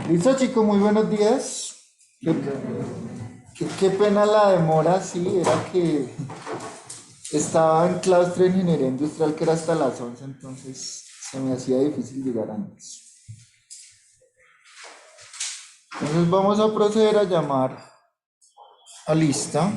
Listo, chicos, muy buenos días. Qué pena la demora, sí, era que estaba en claustro de ingeniería industrial que era hasta las 11, entonces se me hacía difícil llegar antes. Entonces vamos a proceder a llamar a lista.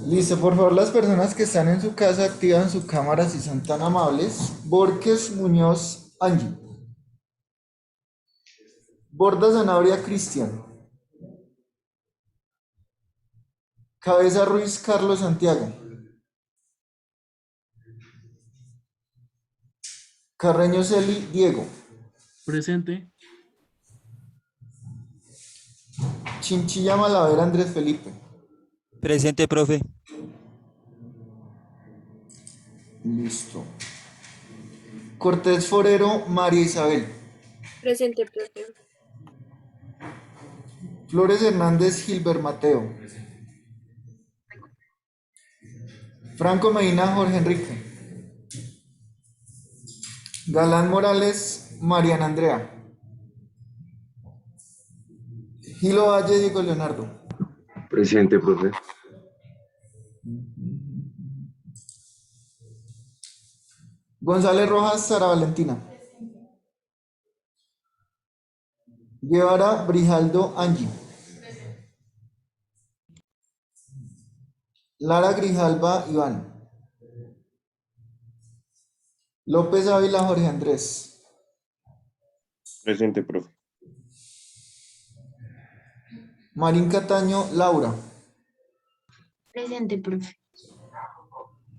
Listo, por favor, las personas que están en su casa activan su cámara si son tan amables. Borges Muñoz Angie. Borda Zanabria Cristian. Cabeza Ruiz Carlos Santiago. Carreño Celi Diego. Presente. Chinchilla Malaver Andrés Felipe. Presente, profe. Listo. Cortés Forero María Isabel. Presente, profe. Flores Hernández Gilbert Mateo. Franco Medina Jorge Enrique. Galán Morales Mariana Andrea. Gilo Valle Diego Leonardo. Presente, profe. González Rojas Sara Valentina. Guevara Brijaldo Angie. Lara Grijalba Iván. López Ávila Jorge Andrés. Presente, profe. Marín Cataño Laura. Presente, profe.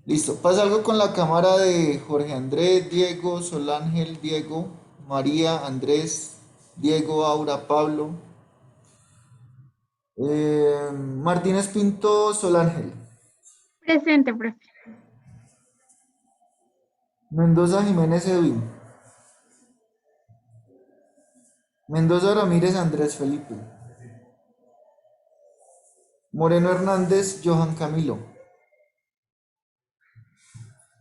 Listo. Pasa algo con la cámara de Jorge Andrés, Diego, Solángel, Diego, María, Andrés, Diego, Aura, Pablo. Martínez Pinto Solángel. Presente, profe. Mendoza Jiménez Edwin. Mendoza Ramírez Andrés Felipe. Moreno Hernández Johan Camilo.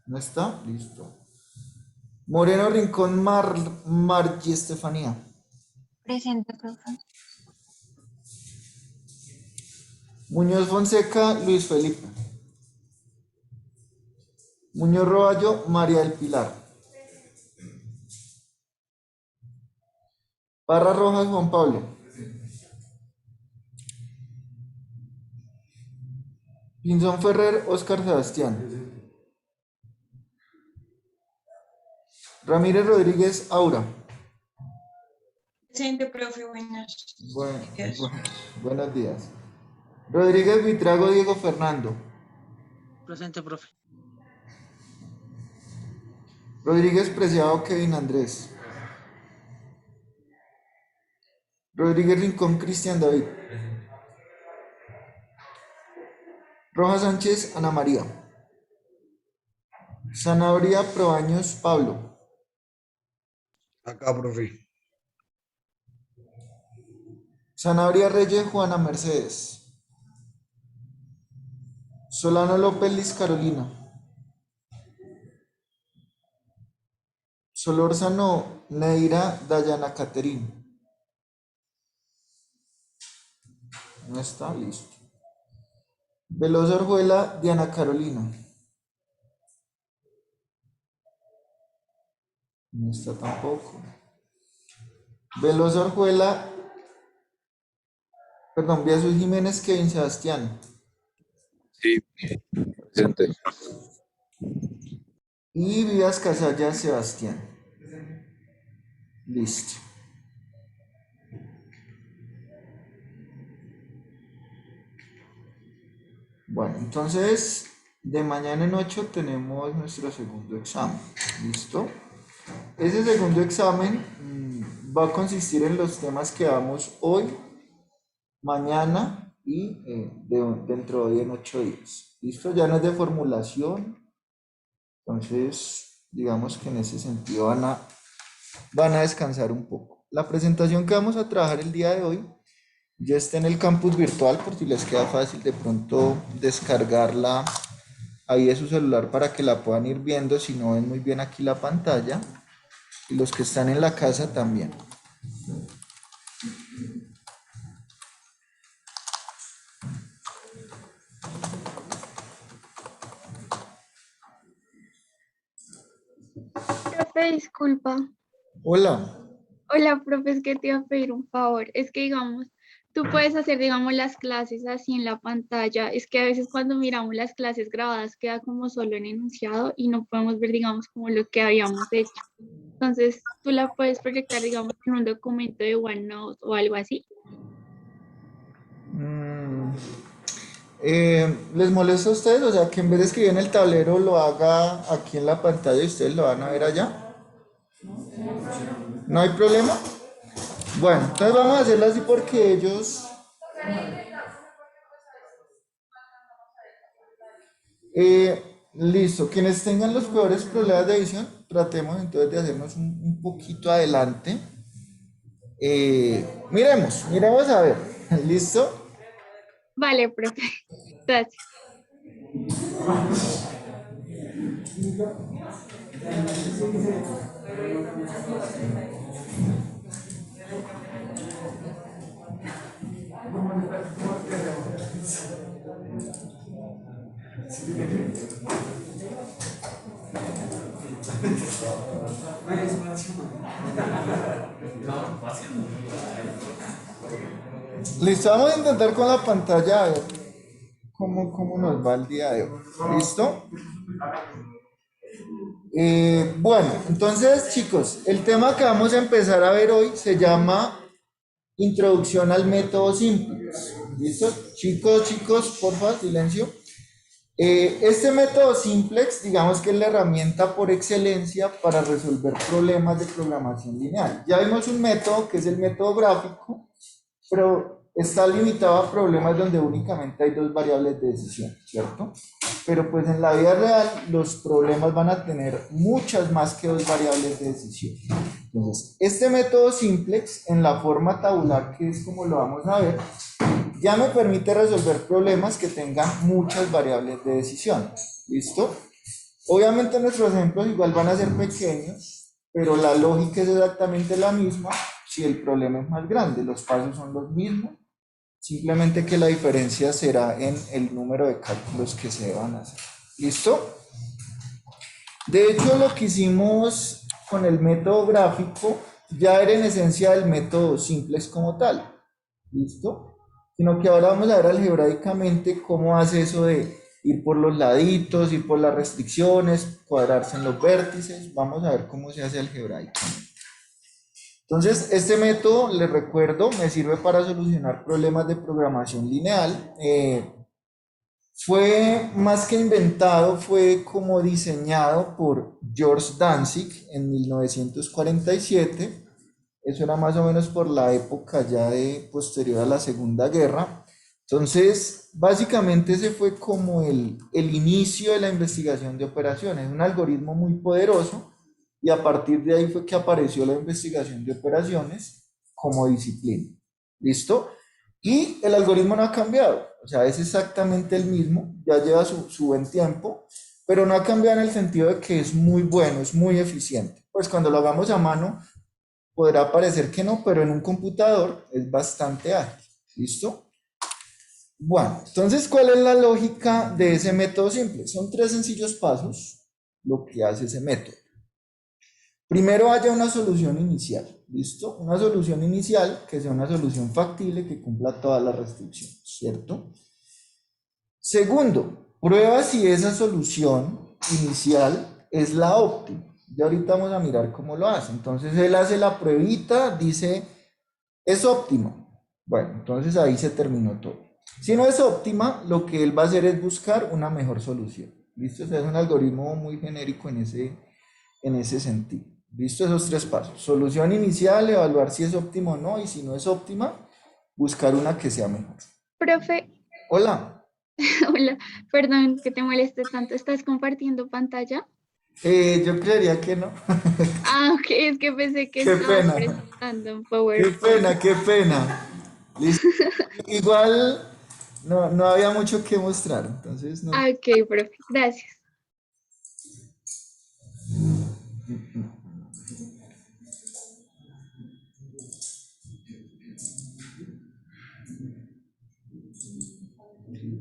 ¿No está? Listo. Moreno Rincón Margie Estefanía. Presente, profe. Muñoz Fonseca Luis Felipe. Muñoz Roballo María del Pilar. Parra Rojas Juan Pablo. Pinzón Ferrer Óscar Sebastián. Ramírez Rodríguez Aura. Presente, profe. Buenas días. Buenos días. Rodríguez Vitrago Diego Fernando. Presente, profe. Rodríguez Preciado Kevin Andrés. Rodríguez Rincón Cristian David. Rojas Sánchez Ana María. Sanabria Proaños Pablo. Acá, profe. Sanabria Reyes Juana Mercedes. Solano López Liz Carolina. Solórzano Neira Dayana Caterina. No está, listo. Veloz Orjuela Diana Carolina. No está tampoco. Veloz Orjuela, perdón, Viazul Jiménez Kevin Sebastián. Sí, presente. Y Vivas Casalla Sebastián. Listo. Bueno, entonces de mañana en 8 tenemos nuestro segundo examen. ¿Listo? Ese segundo examen va a consistir en los temas que damos hoy, mañana y dentro de hoy en 8 días. ¿Listo? Ya no es de formulación. Entonces, digamos que en ese sentido van a descansar un poco. La presentación que vamos a trabajar el día de hoy ya está en el campus virtual, por si les queda fácil de pronto descargarla ahí de su celular para que la puedan ir viendo, si no ven muy bien aquí la pantalla, y los que están en la casa también. Profe, disculpa. Hola. Hola, profe, es que te iba a pedir un favor. Es que, digamos, tú puedes hacer, digamos, las clases así en la pantalla. Es que a veces cuando miramos las clases grabadas queda como solo en enunciado y no podemos ver, digamos, como lo que habíamos hecho. Entonces, tú la puedes proyectar, digamos, en un documento de OneNote o algo así. ¿Les molesta a ustedes? O sea, que en vez de escribir en el tablero lo haga aquí en la pantalla y ustedes lo van a ver allá. ¿No hay problema? Bueno, entonces vamos a hacerlo así porque ellos... listo, quienes tengan los peores problemas de visión, tratemos entonces de hacernos un poquito adelante. Miremos a ver. ¿Listo? Vale, profe. Gracias. Listo, vamos a intentar con la pantalla a ver cómo nos va el día de hoy. ¿Listo? Bueno, entonces chicos, el tema que vamos a empezar a ver hoy se llama Introducción al método simplex. ¿Listo? Chicos, por favor, silencio. Este método simplex, digamos que es la herramienta por excelencia para resolver problemas de programación lineal. Ya vimos un método que es el método gráfico, pero está limitado a problemas donde únicamente hay dos variables de decisión, ¿cierto? Pero pues en la vida real los problemas van a tener muchas más que dos variables de decisión. Entonces, este método simplex en la forma tabular, que es como lo vamos a ver, ya me permite resolver problemas que tengan muchas variables de decisión. ¿Listo? Obviamente nuestros ejemplos igual van a ser pequeños, pero la lógica es exactamente la misma si el problema es más grande. Los pasos son los mismos, simplemente que la diferencia será en el número de cálculos que se van a hacer. ¿Listo? De hecho, lo que hicimos con el método gráfico ya era en esencia el método simplex como tal. ¿Listo? Sino que ahora vamos a ver algebraicamente cómo hace eso de ir por los laditos, ir por las restricciones, cuadrarse en los vértices. Vamos a ver cómo se hace algebraicamente. Entonces, este método, les recuerdo, me sirve para solucionar problemas de programación lineal. Fue más que inventado, fue como diseñado por George Danzig en 1947. Eso era más o menos por la época ya de posterior a la Segunda Guerra. Entonces, básicamente ese fue como el inicio de la investigación de operaciones, un algoritmo muy poderoso, y a partir de ahí fue que apareció la investigación de operaciones como disciplina. ¿Listo? Y el algoritmo no ha cambiado, o sea, es exactamente el mismo, ya lleva su buen tiempo, pero no ha cambiado en el sentido de que es muy bueno, es muy eficiente. Pues cuando lo hagamos a mano, podrá parecer que no, pero en un computador es bastante ágil. ¿Listo? Bueno, entonces, ¿cuál es la lógica de ese método simple? Son tres sencillos pasos lo que hace ese método. Primero haya una solución inicial. ¿Listo? Una solución inicial que sea una solución factible que cumpla todas las restricciones, ¿cierto? Segundo, prueba si esa solución inicial es la óptima. Ya ahorita vamos a mirar cómo lo hace. Entonces él hace la pruebita, dice, es óptimo. Bueno, entonces ahí se terminó todo. Si no es óptima, lo que él va a hacer es buscar una mejor solución. ¿Listo? O sea, es un algoritmo muy genérico en ese sentido. ¿Listo? Esos tres pasos. Solución inicial, evaluar si es óptima o no, y si no es óptima, buscar una que sea mejor. Profe, Hola. hola, perdón que te moleste tanto. ¿Estás compartiendo pantalla? Yo creería que no. Ah, ok, es que pensé que Qué estabas pena. presentando un Qué PowerPoint. pena, qué pena. Listo. Igual no había mucho que mostrar, entonces no. Ah, ok, profe, gracias.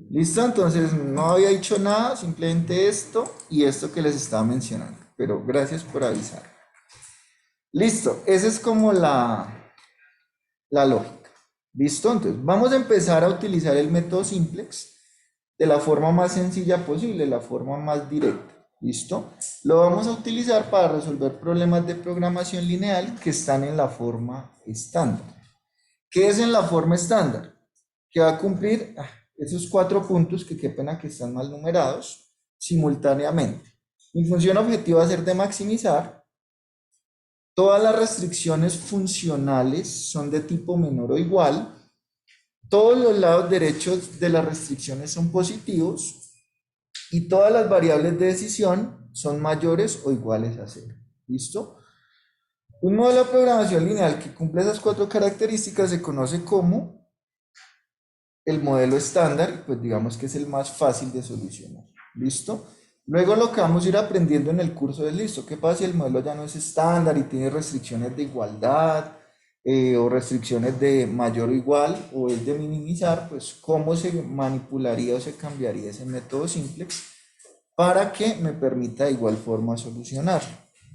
Listo, entonces no había dicho nada, simplemente esto y esto que les estaba mencionando. Pero gracias por avisar. Listo, esa es como la lógica. ¿Listo? Entonces vamos a empezar a utilizar el método simplex de la forma más sencilla posible, la forma más directa. ¿Listo? Lo vamos a utilizar para resolver problemas de programación lineal que están en la forma estándar. ¿Qué es en la forma estándar? Que va a cumplir esos 4 puntos que qué pena que están mal numerados simultáneamente. Mi función objetiva va a ser de maximizar. Todas las restricciones funcionales son de tipo menor o igual. Todos los lados derechos de las restricciones son positivos y todas las variables de decisión son mayores o iguales a 0. ¿Listo? Un modelo de programación lineal que cumple esas 4 características se conoce como el modelo estándar, pues digamos que es el más fácil de solucionar. ¿Listo? Luego lo que vamos a ir aprendiendo en el curso es listo. ¿Qué pasa si el modelo ya no es estándar y tiene restricciones de igualdad o restricciones de mayor o igual o es de minimizar? Pues cómo se manipularía o se cambiaría ese método simplex para que me permita de igual forma solucionar.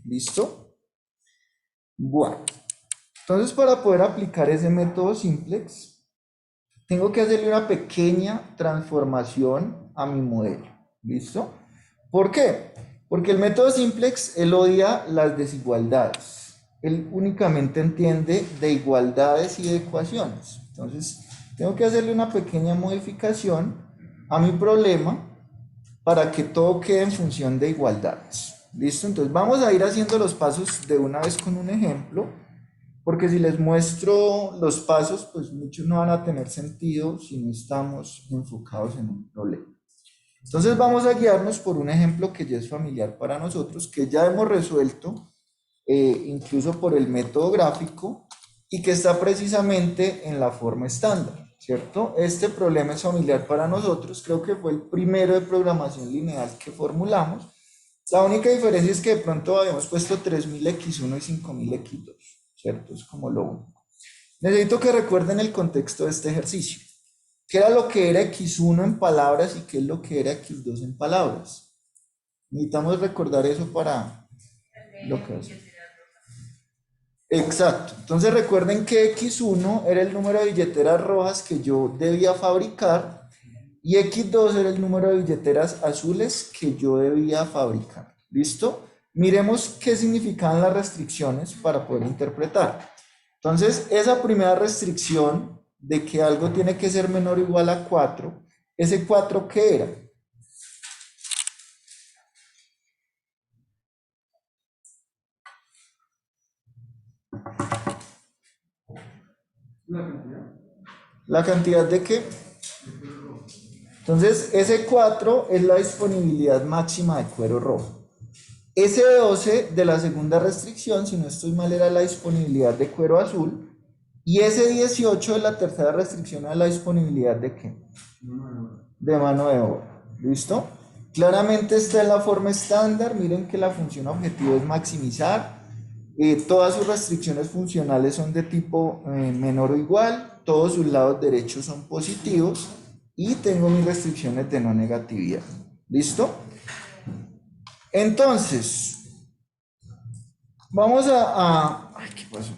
¿Listo? Bueno, entonces para poder aplicar ese método simplex, tengo que hacerle una pequeña transformación a mi modelo. ¿Listo? ¿Por qué? Porque el método simplex, él odia las desigualdades. Él únicamente entiende de igualdades y de ecuaciones. Entonces, tengo que hacerle una pequeña modificación a mi problema para que todo quede en función de igualdades. ¿Listo? Entonces, vamos a ir haciendo los pasos de una vez con un ejemplo, porque si les muestro los pasos, pues muchos no van a tener sentido si no estamos enfocados en un problema. Entonces vamos a guiarnos por un ejemplo que ya es familiar para nosotros, que ya hemos resuelto incluso por el método gráfico y que está precisamente en la forma estándar, ¿cierto? Este problema es familiar para nosotros, creo que fue el primero de programación lineal que formulamos. La única diferencia es que de pronto habíamos puesto 3000x1 y 5000x2, ¿cierto? Es como lo único. Necesito que recuerden el contexto de este ejercicio. ¿Qué era lo que era x1 en palabras y qué es lo que era x2 en palabras? Necesitamos recordar eso para lo que hace. Exacto. Entonces recuerden que x1 era el número de billeteras rojas que yo debía fabricar y x2 era el número de billeteras azules que yo debía fabricar. ¿Listo? Miremos qué significaban las restricciones para poder interpretar. Entonces, esa primera restricción de que algo tiene que ser menor o igual a 4, ¿ese 4 qué era? ¿La cantidad de qué? Entonces, ese 4 es la disponibilidad máxima de cuero rojo. Ese 12 de la segunda restricción, si no estoy mal, era la disponibilidad de cuero azul. Y ese 18 de la tercera restricción es la disponibilidad de ¿qué? De mano de obra. ¿Listo? Claramente está en la forma estándar. Miren que la función objetivo es maximizar. Todas sus restricciones funcionales son de tipo menor o igual. Todos sus lados derechos son positivos. Y tengo mis restricciones de no negatividad. ¿Listo? Entonces, vamos ay, ¿qué pasó?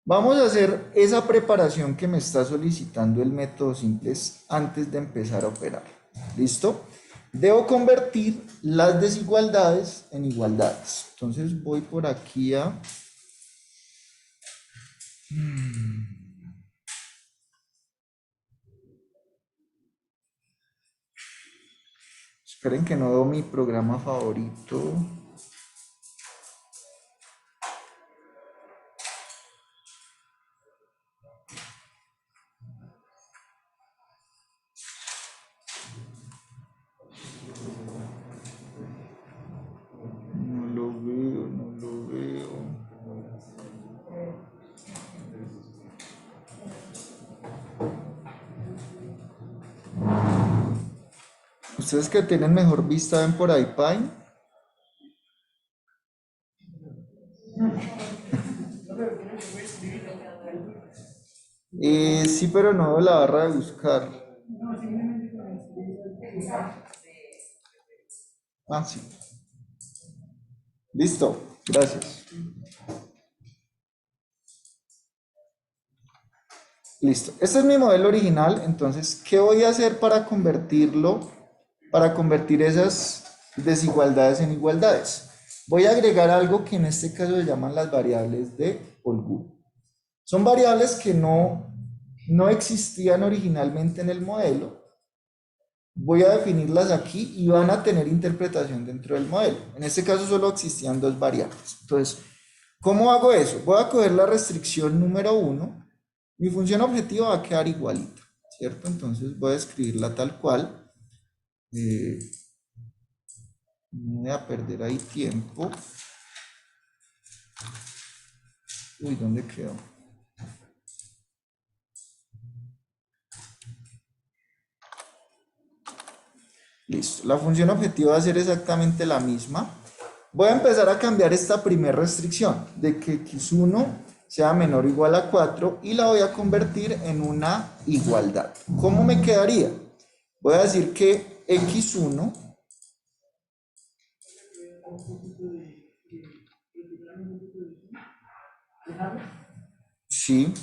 Vamos a hacer esa preparación que me está solicitando el método simplex antes de empezar a operar. ¿Listo? Debo convertir las desigualdades en igualdades. Entonces voy por aquí a Esperen que no veo mi programa favorito. No lo veo, no lo veo. Ustedes que tienen mejor vista, ven por ahí, Pine. Sí, pero no veo la barra de buscar. Ah, sí. Listo, gracias. Listo. Este es mi modelo original, entonces, ¿qué voy a hacer para convertirlo, para convertir esas desigualdades en igualdades? Voy a agregar algo que en este caso se llaman las variables de holgura. Son variables que no existían originalmente en el modelo. Voy a definirlas aquí y van a tener interpretación dentro del modelo. En este caso solo existían dos variables. Entonces, ¿cómo hago eso? Voy a coger la restricción número 1. Mi función objetiva va a quedar igualita, ¿cierto? Entonces voy a escribirla tal cual. No voy a perder ahí tiempo. Uy, ¿dónde quedó? Listo, la función objetiva va a ser exactamente la misma. Voy a empezar a cambiar esta primera restricción de que x1 sea menor o igual a 4 y la voy a convertir en una igualdad. ¿Cómo me quedaría? Voy a decir que x1 sí.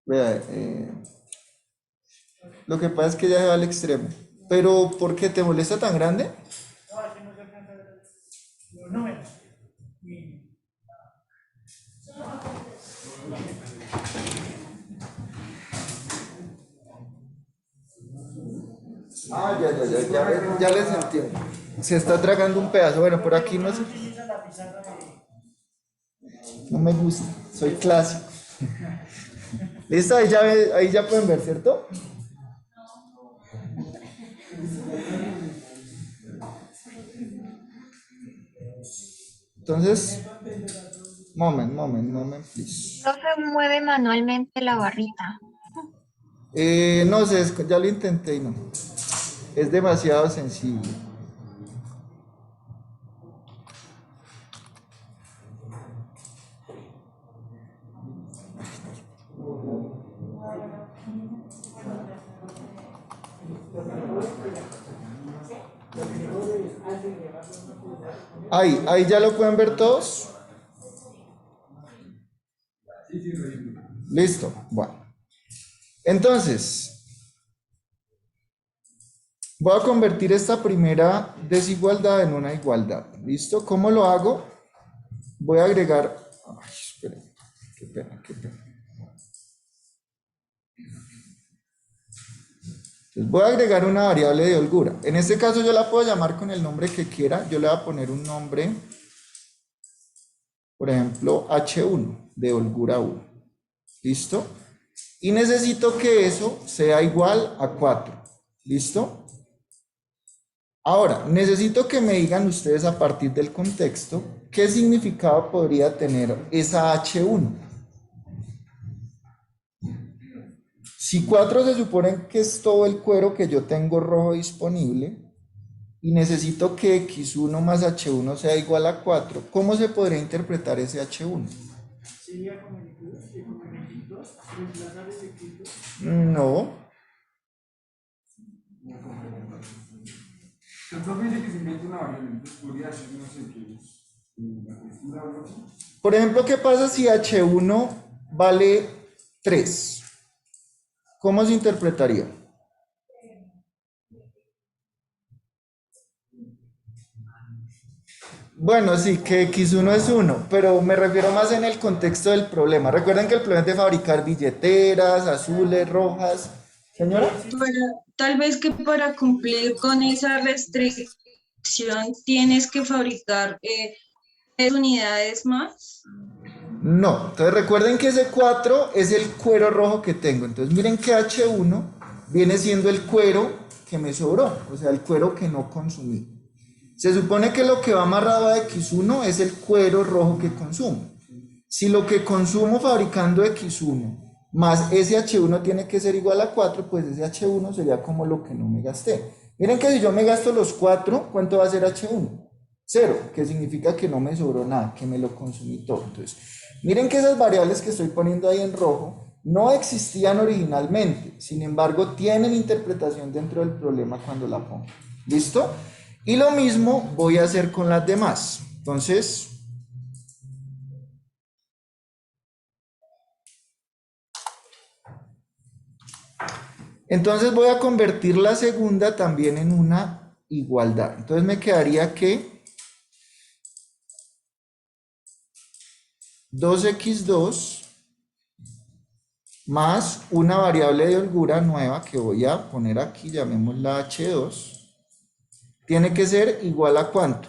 Vea, lo que pasa es que ya se va al extremo. Pero, ¿por qué te molesta tan grande? Ah, ya les entiendo. Se está tragando un pedazo. Bueno, por aquí no sé. No me gusta. Soy clásico. Listo, ahí ya pueden ver, ¿cierto? Entonces, moment, please. No se mueve manualmente la barrita. No sé, ya lo intenté y no. Es demasiado sensible. Ahí ya lo pueden ver todos. Listo, bueno. Entonces, voy a convertir esta primera desigualdad en una igualdad. ¿Listo? ¿Cómo lo hago? Voy a agregar... Ay, esperen. Qué pena. Entonces voy a agregar una variable de holgura. En este caso yo la puedo llamar con el nombre que quiera. Yo le voy a poner un nombre, por ejemplo, H1 de holgura 1. ¿Listo? Y necesito que eso sea igual a 4. ¿Listo? Ahora, necesito que me digan ustedes a partir del contexto qué significado podría tener esa H1. Si 4 se supone que es todo el cuero que yo tengo rojo disponible y necesito que x1 más h1 sea igual a 4, ¿cómo se podría interpretar ese h1? ¿Sería como el x2? No. El profe dice que se inventa una variable, entonces podría ser, no sé qué es, la textura o algo así. Por ejemplo, ¿qué pasa si h1 vale 3? ¿Cómo se interpretaría? Bueno, sí, que x1 es 1, pero me refiero más en el contexto del problema. Recuerden que el problema es de fabricar billeteras, azules, rojas, Señora. Tal vez que para cumplir con esa restricción tienes que fabricar 3 unidades más. No, entonces recuerden que ese 4 es el cuero rojo que tengo. Entonces miren que H1 viene siendo el cuero que me sobró, o sea, el cuero que no consumí. Se supone que lo que va amarrado a X1 es el cuero rojo que consumo. Si lo que consumo fabricando X1 más ese H1 tiene que ser igual a 4, pues ese H1 sería como lo que no me gasté. Miren que si yo me gasto los 4, ¿cuánto va a ser H1? 0, que significa que no me sobró nada, que me lo consumí todo. Entonces, miren que esas variables que estoy poniendo ahí en rojo no existían originalmente, sin embargo, tienen interpretación dentro del problema cuando la pongo. ¿Listo? Y lo mismo voy a hacer con las demás. Entonces voy a convertir la segunda también en una igualdad. Entonces me quedaría que 2x2 más una variable de holgura nueva que voy a poner aquí, llamémosla h2, tiene que ser igual a ¿cuánto?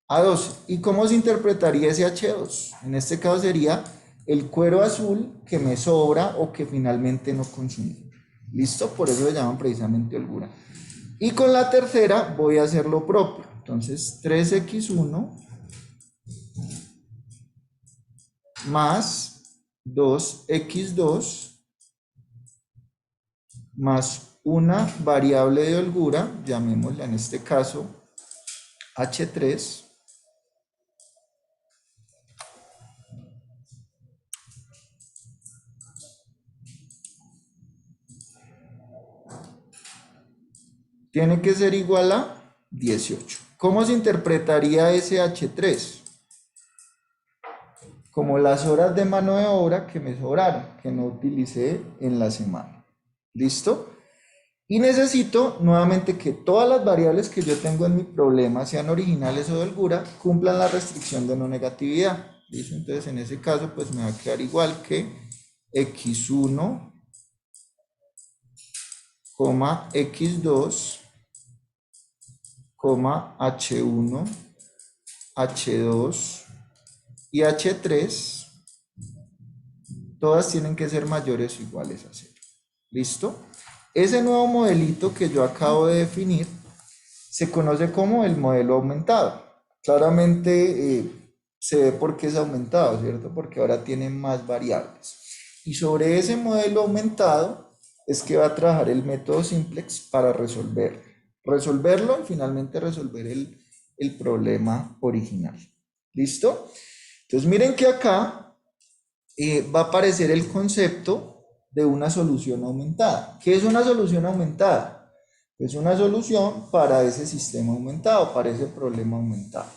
A 12. ¿Y cómo se interpretaría ese h2? En este caso sería el cuero azul que me sobra o que finalmente no consumí. ¿Listo? Por eso le llaman precisamente holgura. Y con la tercera voy a hacer lo propio. Entonces 3x1 más 2x2 más una variable de holgura, llamémosla en este caso h3, tiene que ser igual a 18. ¿Cómo se interpretaría ese h3? Como las horas de mano de obra que me sobraron, que no utilicé en la semana. ¿Listo? Y necesito nuevamente que todas las variables que yo tengo en mi problema, sean originales o de holgura, cumplan la restricción de no negatividad. ¿Listo? Entonces en ese caso pues me va a quedar igual que x1, x2, h1, h2 y h3, todas tienen que ser mayores o iguales a 0. ¿Listo? Ese nuevo modelito que yo acabo de definir se conoce como el modelo aumentado. Claramente se ve por qué es aumentado, ¿cierto? Porque ahora tiene más variables. Y sobre ese modelo aumentado es que va a trabajar el método simplex para resolverlo y finalmente resolver el problema original. ¿Listo? Entonces miren que acá va a aparecer el concepto de una solución aumentada. ¿Qué es una solución aumentada? Es una solución para ese sistema aumentado, para ese problema aumentado.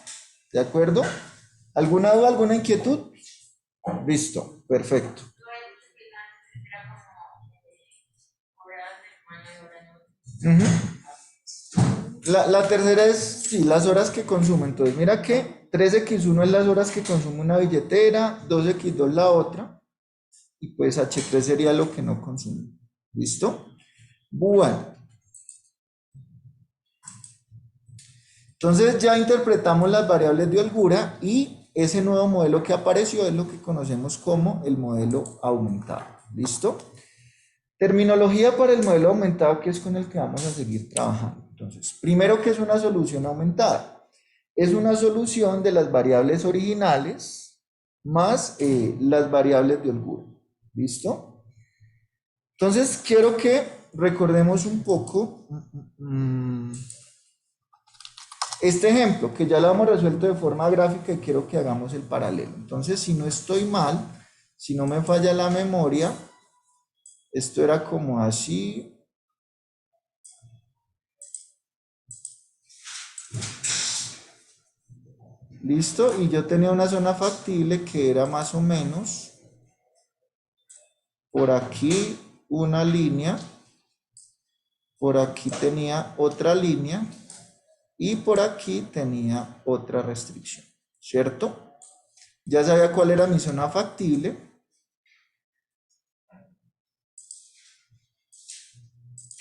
¿De acuerdo? ¿Alguna duda, alguna inquietud? Listo, perfecto. La tercera es, sí, las horas que consume. Entonces, mira que 3x1 es las horas que consume una billetera, 2x2 la otra, y pues h3 sería lo que no consume. ¿Listo? Bueno. Entonces ya interpretamos las variables de holgura y ese nuevo modelo que apareció es lo que conocemos como el modelo aumentado. ¿Listo? Terminología para el modelo aumentado, que es con el que vamos a seguir trabajando. Entonces, primero, ¿qué es una solución aumentada? Es una solución de las variables originales más las variables de holgura. ¿Listo? Entonces, quiero que recordemos un poco este ejemplo, que ya lo hemos resuelto de forma gráfica y quiero que hagamos el paralelo. Entonces, si no estoy mal, si no me falla la memoria, esto era como así. ¿Listo? Y yo tenía una zona factible que era más o menos por aquí una línea, por aquí tenía otra línea y por aquí tenía otra restricción, ¿cierto? Ya sabía cuál era mi zona factible.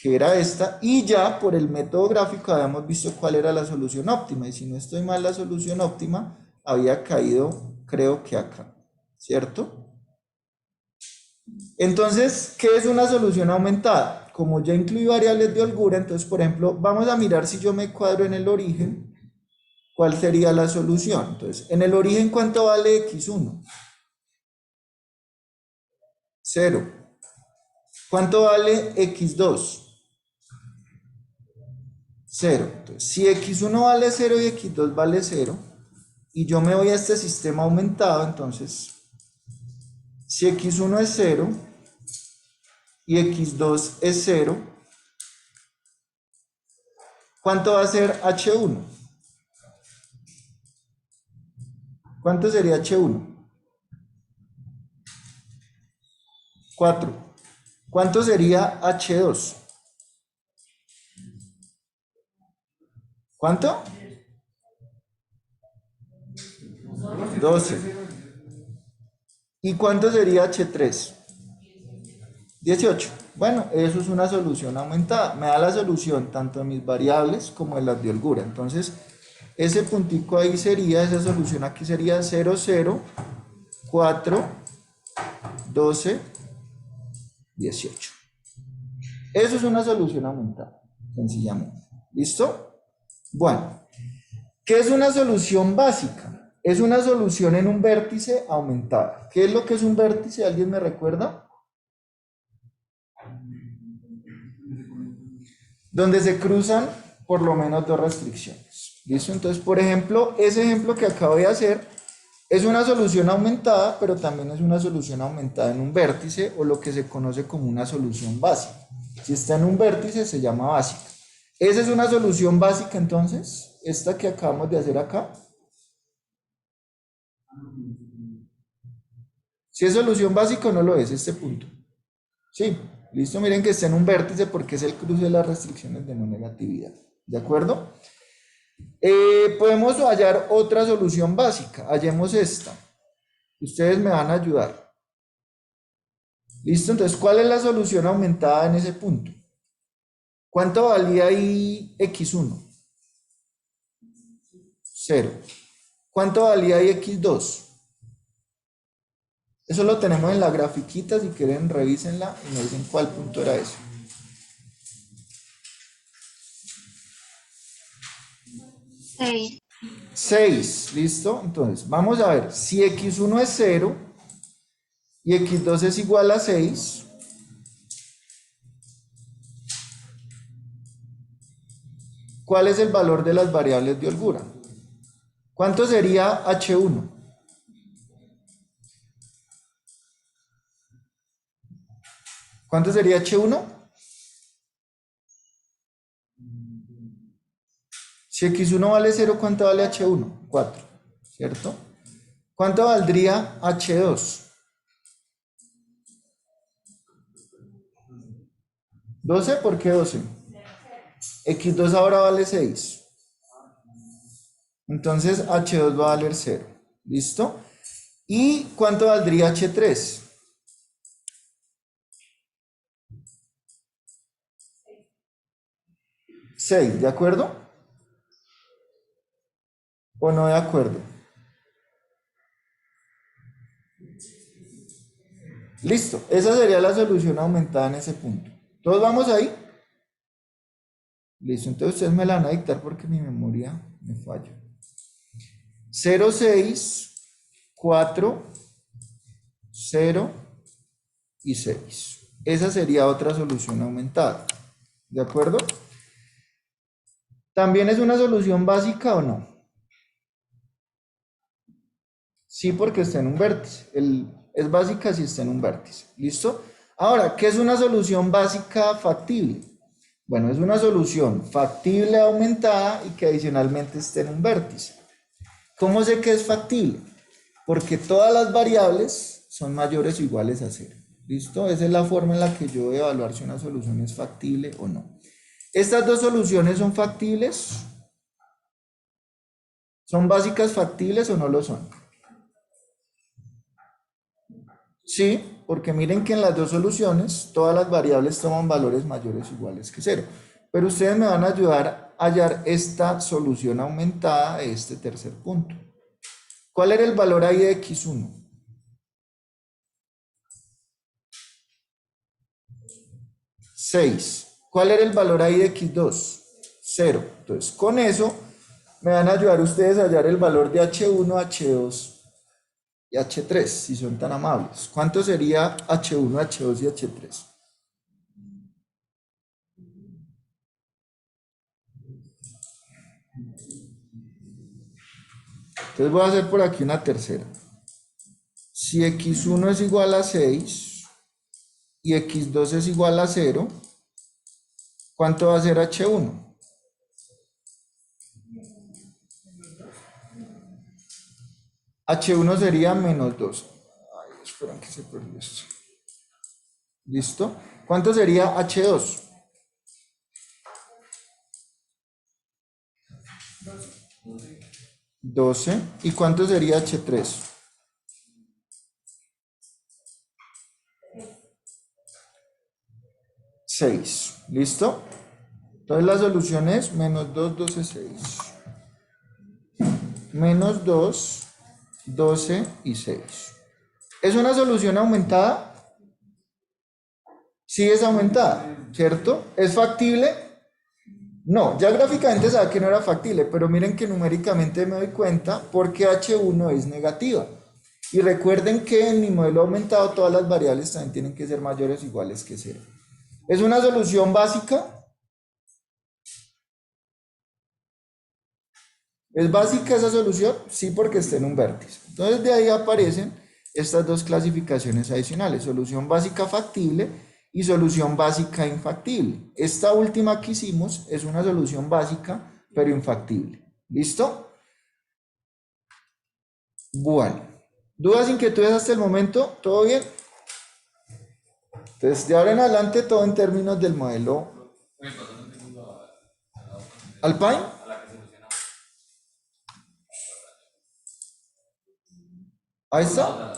que era esta, y ya por el método gráfico habíamos visto cuál era la solución óptima, y si no estoy mal, la solución óptima había caído, creo que acá, ¿cierto? Entonces, ¿qué es una solución aumentada? Como ya incluí variables de holgura, entonces, por ejemplo, vamos a mirar si yo me cuadro en el origen, ¿cuál sería la solución? Entonces, en el origen, ¿cuánto vale x1? 0. ¿Cuánto vale x2? 0. Entonces, si x1 vale 0 y x2 vale 0, y yo me voy a este sistema aumentado, entonces, si x1 es 0 y x2 es 0, ¿cuánto va a ser h1? ¿Cuánto sería h1? 4. ¿Cuánto sería h2? ¿Cuánto? 12. ¿Y cuánto sería h3? 18. Bueno, eso es una solución aumentada. Me da la solución tanto de mis variables como de las de holgura. Entonces, ese puntico ahí sería, esa solución aquí sería 0, 0, 4, 12, 18. Eso es una solución aumentada, sencillamente. ¿Listo? Bueno, ¿qué es una solución básica? Es una solución en un vértice aumentada. ¿Qué es lo que es un vértice? ¿Alguien me recuerda? Donde se cruzan por lo menos dos restricciones. ¿Listo? Entonces, por ejemplo, ese ejemplo que acabo de hacer es una solución aumentada, pero también es una solución aumentada en un vértice, o lo que se conoce como una solución básica. Si está en un vértice, se llama básica. ¿Esa es una solución básica entonces? ¿Esta que acabamos de hacer acá? Si es solución básica o no lo es, este punto. Sí, listo, miren que está en un vértice porque es el cruce de las restricciones de no negatividad. ¿De acuerdo? Podemos hallar otra solución básica. Hallemos esta. Ustedes me van a ayudar. ¿Listo? Entonces, ¿cuál es la solución aumentada en ese punto? ¿Cuánto valía ahí x1? 0. ¿Cuánto valía ahí x2? Eso lo tenemos en la grafiquita, si quieren revísenla y me dicen cuál punto era eso. 6. 6, ¿listo? Entonces, vamos a ver, si x1 es 0 y x2 es igual a 6, ¿cuál es el valor de las variables de holgura? ¿Cuánto sería h1? ¿Cuánto sería h1? Si x1 vale 0, ¿cuánto vale h1? 4, ¿cierto? ¿Cuánto valdría h2? 12, ¿por qué 12? x2 ahora vale 6. Entonces h2 va a valer 0. ¿Listo? ¿Y cuánto valdría h3? 6, ¿de acuerdo? ¿O no de acuerdo? Listo, esa sería la solución aumentada en ese punto. ¿Todos vamos ahí? Listo, entonces ustedes me la van a dictar porque mi memoria me falla. 0, 6, 4, 0 y 6. Esa sería otra solución aumentada. ¿De acuerdo? ¿También es una solución básica o no? Sí, porque está en un vértice. Es básica si está en un vértice. ¿Listo? Ahora, ¿qué es una solución básica factible? Bueno, es una solución factible aumentada y que adicionalmente esté en un vértice. ¿Cómo sé que es factible? Porque todas las variables son mayores o iguales a 0. ¿Listo? Esa es la forma en la que yo voy a evaluar si una solución es factible o no. ¿Estas dos soluciones son factibles? ¿Son básicas factibles o no lo son? Sí, porque miren que en las dos soluciones todas las variables toman valores mayores o iguales que 0. Pero ustedes me van a ayudar a hallar esta solución aumentada de este tercer punto. ¿Cuál era el valor ahí de x1? 6. ¿Cuál era el valor ahí de x2? 0. Entonces, con eso me van a ayudar ustedes a hallar el valor de h1, h2 y h3, si son tan amables. ¿Cuánto sería h1, h2 y h3? Entonces voy a hacer por aquí una tercera. Si x1 es igual a 6 y x2 es igual a 0, ¿cuánto va a ser h1? H1 sería menos 2. Ay, esperen que se perdió esto. ¿Listo? ¿Cuánto sería H2? 12. ¿Y cuánto sería H3? 6. ¿Listo? Entonces la solución es menos 2, 12, 6. Menos 2, 12 y 6. ¿Es una solución aumentada? Sí es aumentada, ¿cierto? ¿Es factible? No, ya gráficamente sabe que no era factible, pero miren que numéricamente me doy cuenta porque H1 es negativa. Y recuerden que en mi modelo aumentado todas las variables también tienen que ser mayores o iguales que 0. ¿Es una solución básica? ¿Es básica esa solución? Sí, porque está en un vértice. Entonces de ahí aparecen estas dos clasificaciones adicionales, solución básica factible y solución básica infactible. Esta última que hicimos es una solución básica, pero infactible. ¿Listo? Bueno. ¿Dudas, inquietudes hasta el momento? ¿Todo bien? Entonces, de ahora en adelante, todo en términos del modelo Alpine. Ahí está.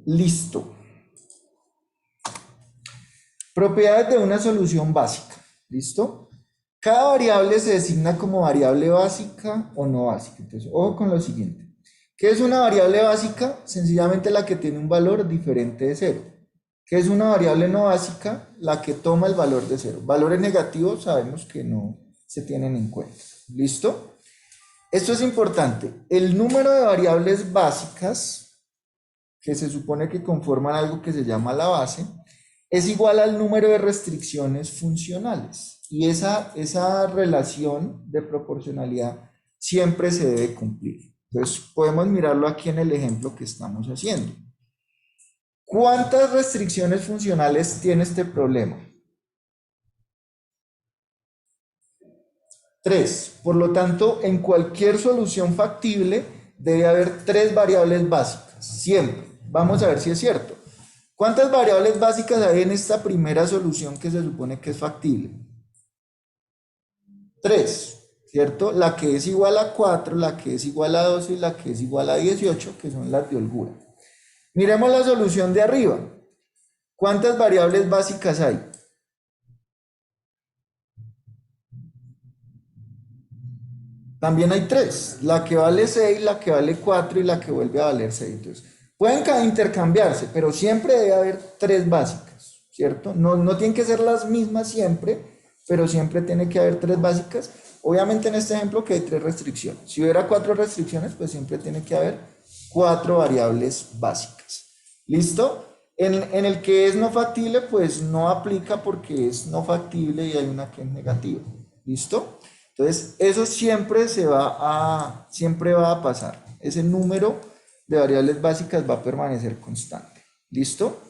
Listo. Propiedades de una solución básica. ¿Listo? Cada variable se designa como variable básica o no básica. Entonces, ojo con lo siguiente. ¿Qué es una variable básica? Sencillamente la que tiene un valor diferente de 0. ¿Qué es una variable no básica? La que toma el valor de 0. Valores negativos sabemos que no se tienen en cuenta. ¿Listo? Esto es importante. El número de variables básicas, que se supone que conforman algo que se llama la base, es igual al número de restricciones funcionales. Y esa relación de proporcionalidad siempre se debe cumplir. Entonces, podemos mirarlo aquí en el ejemplo que estamos haciendo. ¿Cuántas restricciones funcionales tiene este problema? 3. Por lo tanto, en cualquier solución factible debe haber 3 variables básicas, siempre. Vamos a ver si es cierto. ¿Cuántas variables básicas hay en esta primera solución que se supone que es factible? 3, ¿cierto? La que es igual a 4, la que es igual a 12 y la que es igual a 18, que son las de holgura. Miremos la solución de arriba. ¿Cuántas variables básicas hay? También hay 3, la que vale 6, la que vale 4 y la que vuelve a valer 6. Entonces, pueden intercambiarse, pero siempre debe haber 3 básicas, ¿cierto? No tienen que ser las mismas siempre, pero siempre tiene que haber 3 básicas. Obviamente en este ejemplo que hay 3 restricciones. Si hubiera 4 restricciones, pues siempre tiene que haber 4 variables básicas. ¿Listo? En el que es no factible, pues no aplica porque es no factible y hay una que es negativa. ¿Listo? Entonces, eso siempre va a pasar. Ese número de variables básicas va a permanecer constante. ¿Listo?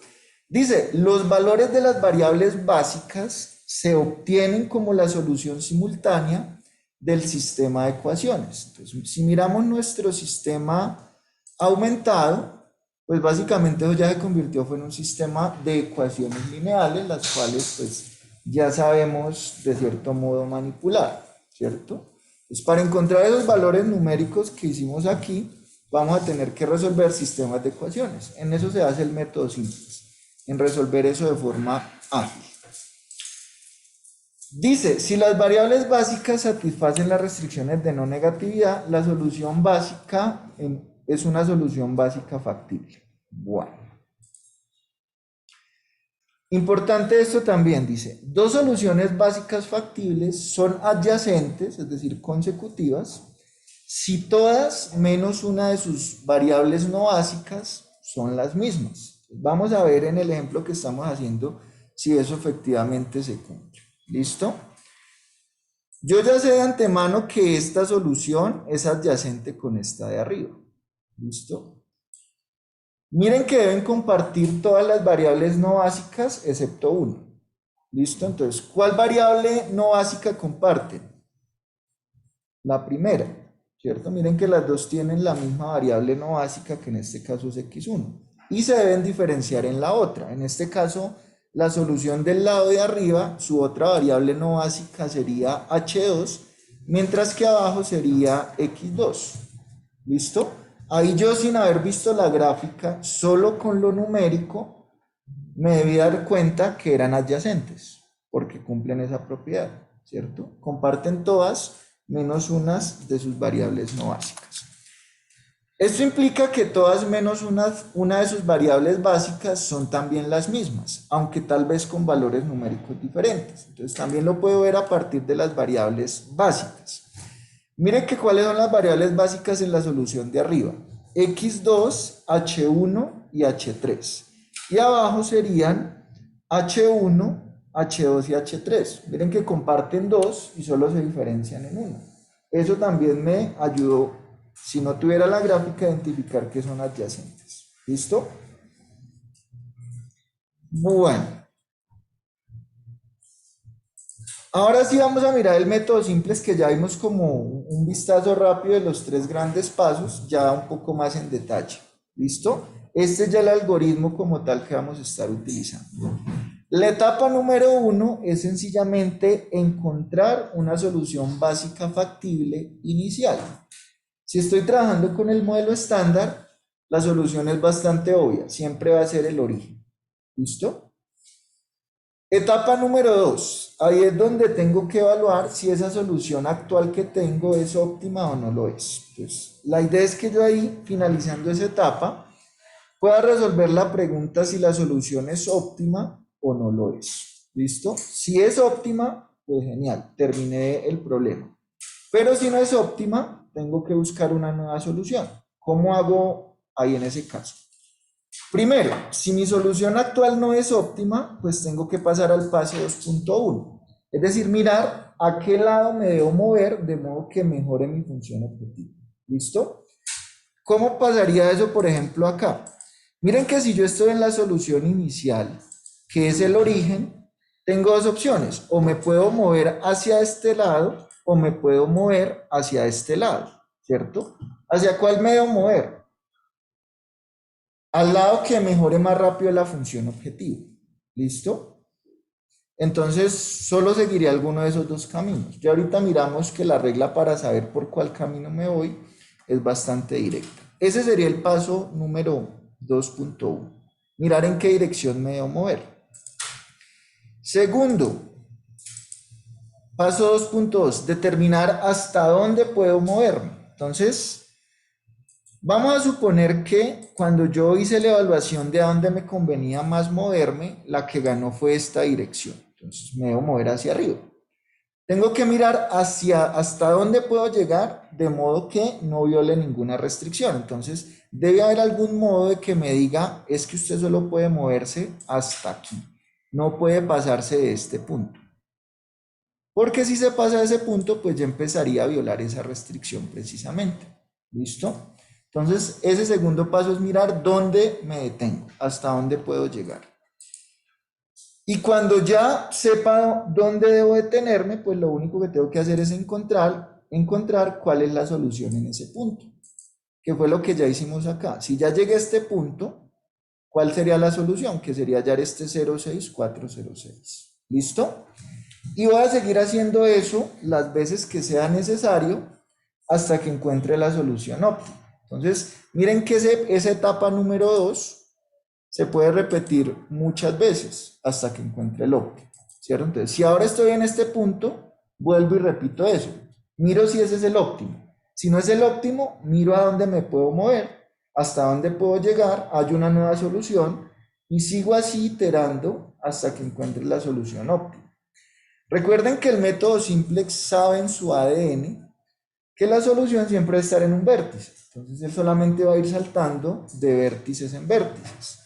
Dice, los valores de las variables básicas se obtienen como la solución simultánea del sistema de ecuaciones. Entonces, si miramos nuestro sistema aumentado, pues básicamente eso ya se convirtió fue en un sistema de ecuaciones lineales, las cuales pues ya sabemos de cierto modo manipular, ¿cierto? Pues para encontrar esos valores numéricos que hicimos aquí, vamos a tener que resolver sistemas de ecuaciones. En eso se hace el método simple, en resolver eso de forma ágil. Dice, si las variables básicas satisfacen las restricciones de no negatividad, la solución básica es una solución básica factible. Bueno. Importante esto también, dice, dos soluciones básicas factibles son adyacentes, es decir, consecutivas, si todas menos una de sus variables no básicas son las mismas. Vamos a ver en el ejemplo que estamos haciendo si eso efectivamente se cumple. ¿Listo? Yo ya sé de antemano que esta solución es adyacente con esta de arriba. ¿Listo? Miren que deben compartir todas las variables no básicas excepto una. ¿Listo? Entonces, ¿cuál variable no básica comparten? La primera, ¿cierto? Miren que las dos tienen la misma variable no básica, que en este caso es x1. Y se deben diferenciar en la otra. En este caso, la solución del lado de arriba, su otra variable no básica sería h2, mientras que abajo sería x2. ¿Listo? Ahí yo, sin haber visto la gráfica, solo con lo numérico, me debí dar cuenta que eran adyacentes, porque cumplen esa propiedad, ¿cierto? Comparten todas menos unas de sus variables no básicas. Esto implica que todas menos una de sus variables básicas son también las mismas, aunque tal vez con valores numéricos diferentes. Entonces también lo puedo ver a partir de las variables básicas. Miren que cuáles son las variables básicas en la solución de arriba. x2, h1 y h3. Y abajo serían h1, h2 y h3. Miren que comparten dos y solo se diferencian en uno. Eso también me ayudó, si no tuviera la gráfica, a identificar que son adyacentes. ¿Listo? Bueno. Ahora sí vamos a mirar el método simples, que ya vimos como un vistazo rápido de los tres grandes pasos, ya un poco más en detalle. ¿Listo? Este es ya el algoritmo como tal que vamos a estar utilizando. La etapa número 1 es sencillamente encontrar una solución básica factible inicial. Si estoy trabajando con el modelo estándar, la solución es bastante obvia, siempre va a ser el origen. ¿Listo? Etapa número 2, ahí es donde tengo que evaluar si esa solución actual que tengo es óptima o no lo es. Entonces, la idea es que yo ahí, finalizando esa etapa, pueda resolver la pregunta si la solución es óptima o no lo es. ¿Listo? Si es óptima, pues genial, terminé el problema. Pero si no es óptima, tengo que buscar una nueva solución. ¿Cómo hago ahí en ese caso? Primero, si mi solución actual no es óptima, pues tengo que pasar al paso 2.1. Es decir, mirar a qué lado me debo mover de modo que mejore mi función objetiva. ¿Listo? ¿Cómo pasaría eso, por ejemplo, acá? Miren que si yo estoy en la solución inicial, que es el origen, tengo dos opciones. O me puedo mover hacia este lado o me puedo mover hacia este lado, ¿cierto? ¿Hacia cuál me debo mover? Al lado que mejore más rápido la función objetiva. ¿Listo? Entonces, solo seguiré alguno de esos dos caminos. Ya ahorita miramos que la regla para saber por cuál camino me voy es bastante directa. Ese sería el paso número 2.1. Mirar en qué dirección me debo mover. Segundo, paso 2.2, determinar hasta dónde puedo moverme. Entonces, vamos a suponer que cuando yo hice la evaluación de a dónde me convenía más moverme, la que ganó fue esta dirección. Entonces me debo mover hacia arriba. Tengo que mirar hasta dónde puedo llegar de modo que no viole ninguna restricción. Entonces debe haber algún modo de que me diga, es que usted solo puede moverse hasta aquí. No puede pasarse de este punto. Porque si se pasa de ese punto, pues ya empezaría a violar esa restricción precisamente. ¿Listo? Entonces, ese segundo paso es mirar dónde me detengo, hasta dónde puedo llegar. Y cuando ya sepa dónde debo detenerme, pues lo único que tengo que hacer es encontrar cuál es la solución en ese punto, que fue lo que ya hicimos acá. Si ya llegué a este punto, ¿cuál sería la solución? Que sería hallar este 06406. ¿Listo? Y voy a seguir haciendo eso las veces que sea necesario hasta que encuentre la solución óptima. Entonces, miren que esa etapa número 2 se puede repetir muchas veces hasta que encuentre el óptimo, ¿cierto? Entonces, si ahora estoy en este punto, vuelvo y repito eso. Miro si ese es el óptimo. Si no es el óptimo, miro a dónde me puedo mover, hasta dónde puedo llegar, hay una nueva solución y sigo así iterando hasta que encuentre la solución óptima. Recuerden que el método simplex sabe en su ADN que la solución siempre va a estar en un vértice. Entonces él solamente va a ir saltando de vértices en vértices,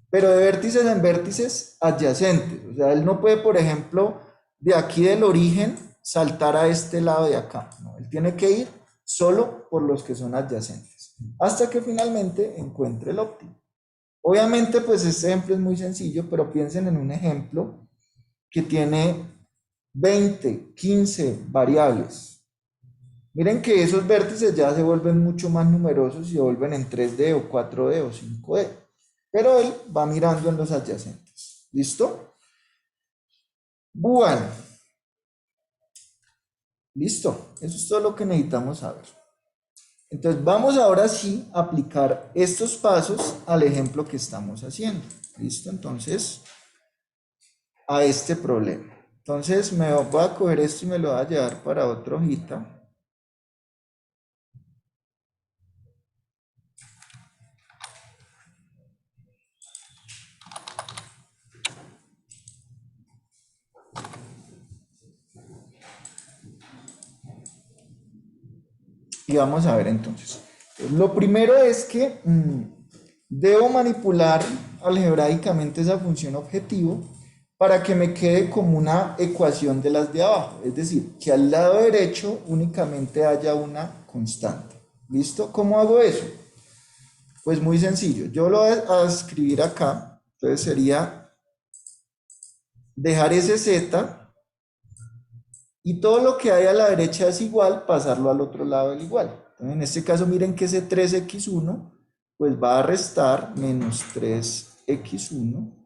pero de vértices en vértices adyacentes. O sea, él no puede, por ejemplo, de aquí del origen saltar a este lado de acá. No, él tiene que ir solo por los que son adyacentes, hasta que finalmente encuentre el óptimo. Obviamente, pues este ejemplo es muy sencillo, pero piensen en un ejemplo que tiene 20, 15 variables. Miren que esos vértices ya se vuelven mucho más numerosos y se vuelven en 3D o 4D o 5D. Pero él va mirando en los adyacentes. ¿Listo? Bueno. Listo. Eso es todo lo que necesitamos saber. Entonces vamos ahora sí a aplicar estos pasos al ejemplo que estamos haciendo. ¿Listo? Entonces, a este problema. Entonces me voy a coger esto y me lo voy a llevar para otra hojita. Y vamos a ver entonces. Lo primero es que debo manipular algebraicamente esa función objetivo para que me quede como una ecuación de las de abajo. Es decir, que al lado derecho únicamente haya una constante. ¿Listo? ¿Cómo hago eso? Pues muy sencillo. Yo lo voy a escribir acá. Entonces sería dejar ese z y todo lo que hay a la derecha es igual, pasarlo al otro lado del igual. Entonces, en este caso, miren que ese 3x1 pues va a restar menos 3x1.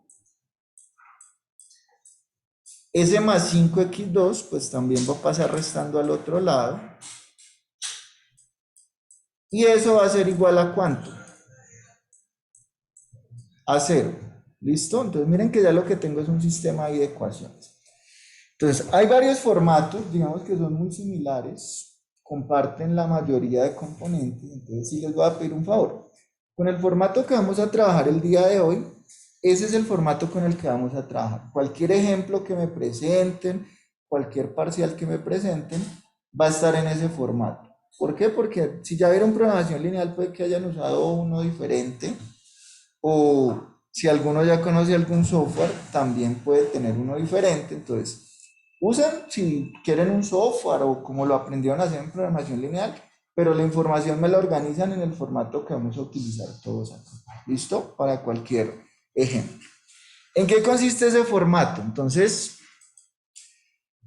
Ese más 5x2 pues también va a pasar restando al otro lado. Y eso va a ser igual a ¿cuánto? A 0. ¿Listo? Entonces miren que ya lo que tengo es un sistema ahí de ecuaciones. Entonces, hay varios formatos, digamos que son muy similares, comparten la mayoría de componentes, entonces sí les voy a pedir un favor. Con el formato que vamos a trabajar el día de hoy, ese es el formato con el que vamos a trabajar. Cualquier ejemplo que me presenten, cualquier parcial que me presenten, va a estar en ese formato. ¿Por qué? Porque si ya vieron programación lineal, puede que hayan usado uno diferente, o si alguno ya conoce algún software, también puede tener uno diferente, entonces usen si quieren un software o como lo aprendieron a hacer en programación lineal, pero la información me la organizan en el formato que vamos a utilizar todos acá. ¿Listo? Para cualquier ejemplo. ¿En qué consiste ese formato? Entonces,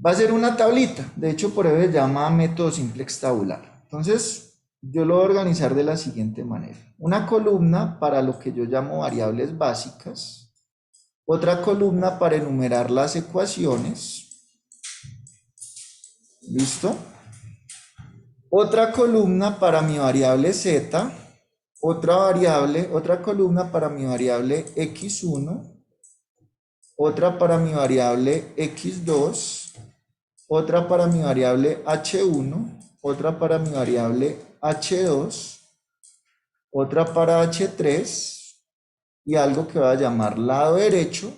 va a ser una tablita. De hecho, por eso se llama método simplex tabular. Entonces, yo lo voy a organizar de la siguiente manera. Una columna para lo que yo llamo variables básicas. Otra columna para enumerar las ecuaciones. ¿Listo? Otra columna para mi variable z, otra columna para mi variable x1, otra para mi variable x2, otra para mi variable h1, otra para mi variable h2, otra para h3 y algo que va a llamar lado derecho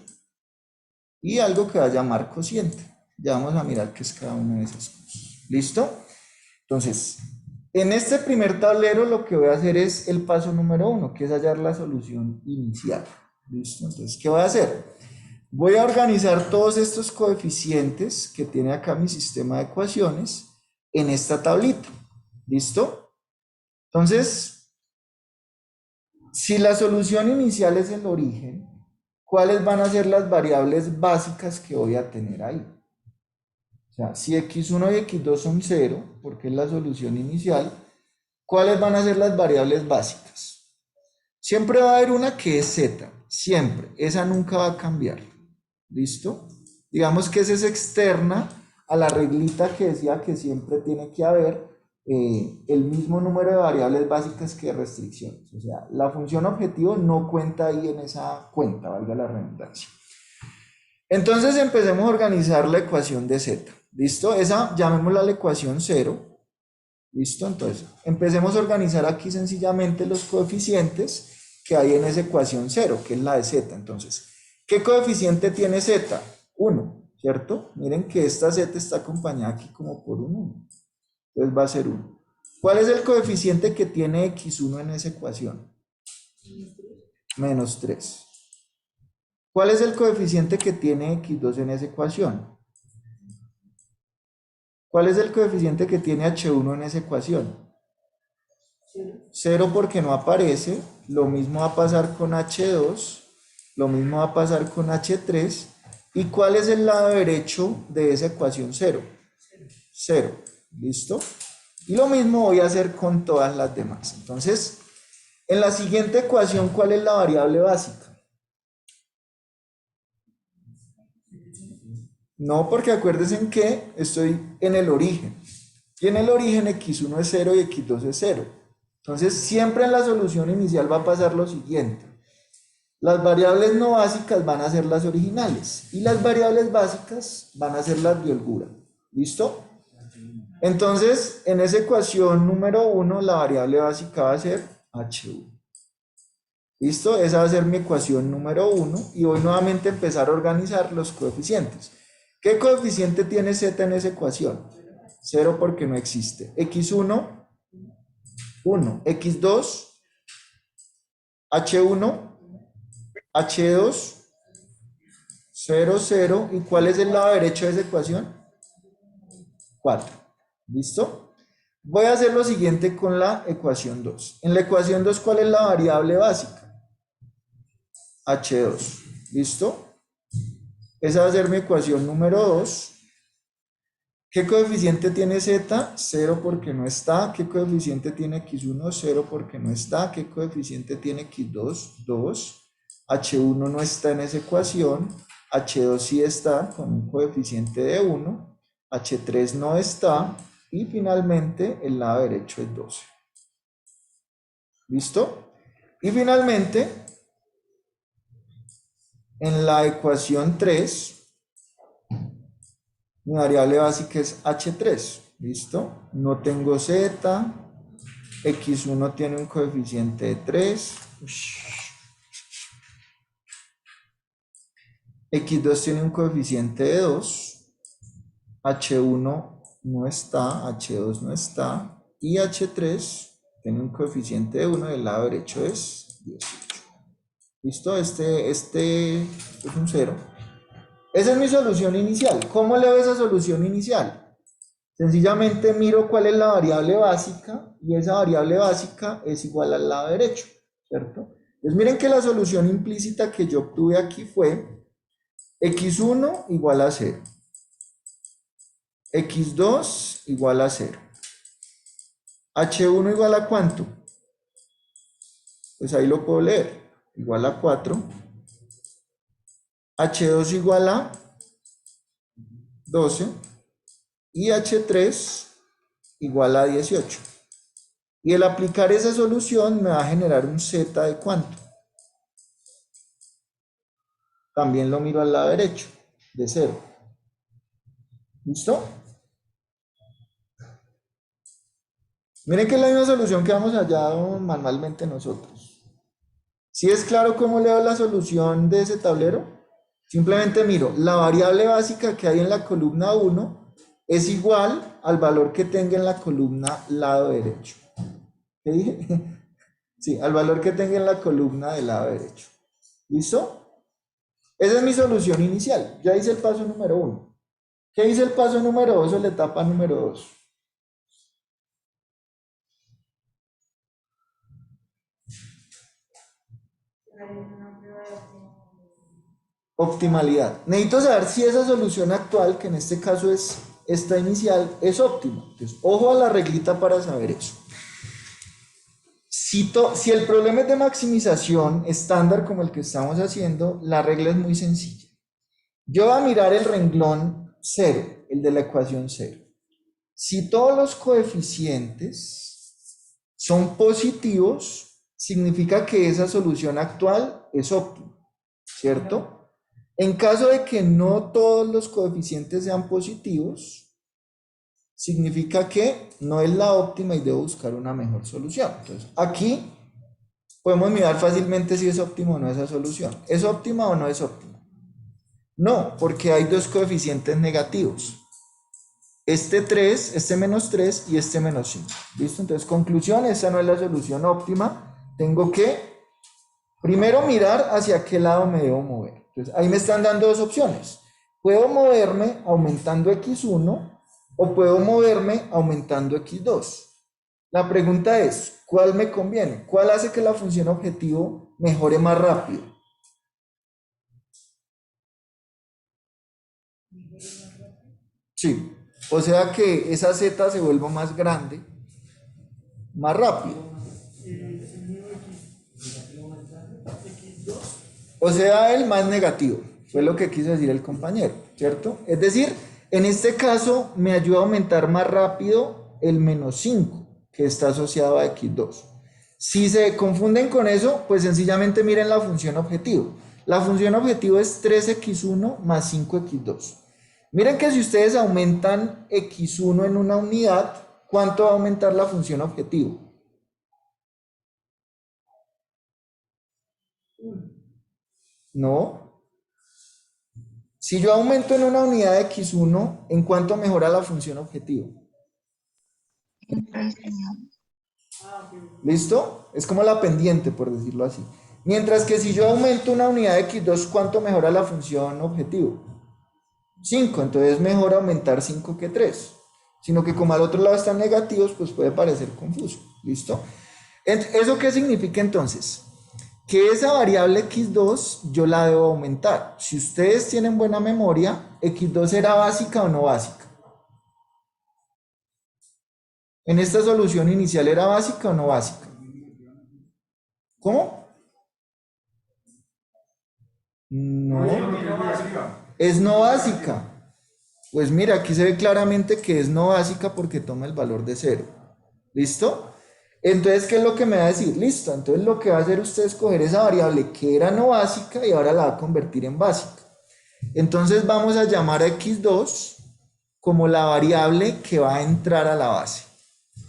y algo que va a llamar cociente. Ya vamos a mirar qué es cada una de esas cosas. ¿Listo? Entonces, en este primer tablero lo que voy a hacer es el paso número 1, que es hallar la solución inicial. ¿Listo? Entonces, ¿qué voy a hacer? Voy a organizar todos estos coeficientes que tiene acá mi sistema de ecuaciones en esta tablita. ¿Listo? Entonces, si la solución inicial es el origen, ¿cuáles van a ser las variables básicas que voy a tener ahí? O sea, si x1 y x2 son 0, porque es la solución inicial, ¿cuáles van a ser las variables básicas? Siempre va a haber una que es z, siempre, esa nunca va a cambiar. ¿Listo? Digamos que esa es externa a la reglita que decía que siempre tiene que haber el mismo número de variables básicas que restricciones. O sea, la función objetivo no cuenta ahí en esa cuenta, valga la redundancia. Entonces empecemos a organizar la ecuación de z. ¿Listo? Esa llamémosla la ecuación 0. ¿Listo? Entonces, empecemos a organizar aquí sencillamente los coeficientes que hay en esa ecuación 0, que es la de z. Entonces, ¿qué coeficiente tiene z? 1, ¿cierto? Miren que esta z está acompañada aquí como por un 1. Entonces va a ser 1. ¿Cuál es el coeficiente que tiene x1 en esa ecuación? Menos 3. ¿Cuál es el coeficiente que tiene x2 en esa ecuación? ¿Cuál es el coeficiente que tiene h1 en esa ecuación? 0 porque no aparece. Lo mismo va a pasar con h2. Lo mismo va a pasar con h3. ¿Y cuál es el lado derecho de esa ecuación 0? 0. ¿Listo? Y lo mismo voy a hacer con todas las demás. Entonces, en la siguiente ecuación, ¿cuál es la variable básica? No, porque acuérdense que estoy en el origen. Y en el origen x1 es 0 y x2 es 0. Entonces, siempre en la solución inicial va a pasar lo siguiente. Las variables no básicas van a ser las originales. Y las variables básicas van a ser las de holgura. ¿Listo? Entonces, en esa ecuación número 1, la variable básica va a ser h1. ¿Listo? Esa va a ser mi ecuación número 1 y voy nuevamente a empezar a organizar los coeficientes. ¿Qué coeficiente tiene z en esa ecuación? 0 porque no existe. x1, 1. x2, h1, h2, 0, 0. ¿Y cuál es el lado derecho de esa ecuación? 4. ¿Listo? Voy a hacer lo siguiente con la ecuación 2. En la ecuación 2, ¿cuál es la variable básica? h2. ¿Listo? Esa va a ser mi ecuación número 2. ¿Qué coeficiente tiene z? 0 porque no está. ¿Qué coeficiente tiene x1? 0 porque no está. ¿Qué coeficiente tiene x2? 2. h1 no está en esa ecuación. h2 sí está con un coeficiente de 1. h3 no está. Y finalmente el lado derecho es 12. ¿Listo? Y finalmente, en la ecuación 3, mi variable básica es h3. ¿Listo? No tengo z. x1 tiene un coeficiente de 3. x2 tiene un coeficiente de 2. h1 no está. h2 no está. Y h3 tiene un coeficiente de 1. Del lado derecho es 18. ¿Listo? Este es un 0. Esa es mi solución inicial. ¿Cómo leo esa solución inicial? Sencillamente miro cuál es la variable básica y esa variable básica es igual al lado derecho, ¿cierto? Entonces miren que la solución implícita que yo obtuve aquí fue x1 igual a 0, x2 igual a 0, h1 igual a ¿cuánto? Pues ahí lo puedo leer, igual a 4, h2 igual a 12 y h3 igual a 18. Y el aplicar esa solución me va a generar un z de ¿cuánto? También lo miro al lado derecho, de 0. ¿Listo? Miren que es la misma solución que hemos hallado manualmente nosotros. ¿Sí es claro cómo leo la solución de ese tablero? Simplemente miro, la variable básica que hay en la columna 1 es igual al valor que tenga en la columna lado derecho. ¿Qué dije? Sí, al valor que tenga en la columna del lado derecho. ¿Listo? Esa es mi solución inicial. Ya hice el paso número 1. ¿Qué hice el paso número 2 o la etapa número 2? Optimalidad. Necesito saber si esa solución actual, que en este caso es esta inicial, es óptima. Entonces, ojo a la reglita para saber eso. Si el problema es de maximización estándar como el que estamos haciendo, la regla es muy sencilla. Yo voy a mirar el renglón 0, el de la ecuación 0. Si todos los coeficientes son positivos, significa que esa solución actual es óptima, ¿cierto? En caso de que no todos los coeficientes sean positivos, significa que no es la óptima y debo buscar una mejor solución. Entonces, aquí podemos mirar fácilmente si es óptima o no esa solución. ¿Es óptima o no es óptima? No, porque hay dos coeficientes negativos. Este 3, este menos 3 y este menos 5. ¿Listo? Entonces, conclusión, esa no es la solución óptima. Tengo que primero mirar hacia qué lado me debo mover. Entonces, ahí me están dando dos opciones. Puedo moverme aumentando x1 o puedo moverme aumentando x2. La pregunta es, ¿cuál me conviene? ¿Cuál hace que la función objetivo mejore más rápido? Sí, o sea que esa z se vuelva más grande, más rápido. O sea, el más negativo, fue lo que quiso decir el compañero, ¿cierto? Es decir, en este caso me ayuda a aumentar más rápido el menos 5, que está asociado a x2. Si se confunden con eso, pues sencillamente miren la función objetivo. La función objetivo es 3x1 más 5x2. Miren que si ustedes aumentan x1 en una unidad, ¿cuánto va a aumentar la función objetivo? No. Si yo aumento en una unidad de x1, ¿en cuánto mejora la función objetivo? ¿Listo? Es como la pendiente, por decirlo así. Mientras que si yo aumento una unidad de x2, ¿cuánto mejora la función objetivo? 5, entonces es mejor aumentar 5 que 3. Sino que como al otro lado están negativos, pues puede parecer confuso. ¿Listo? ¿Eso qué significa entonces? Que esa variable x2 yo la debo aumentar. Si ustedes tienen buena memoria, x2 era básica o no básica. En esta solución inicial, ¿era básica o no básica? ¿Cómo? No. Es no básica. Pues mira, aquí se ve claramente que es no básica porque toma el valor de 0. ¿Listo? Entonces, ¿qué es lo que me va a decir? Listo, entonces lo que va a hacer usted es coger esa variable que era no básica y ahora la va a convertir en básica. Entonces vamos a llamar a x2 como la variable que va a entrar a la base.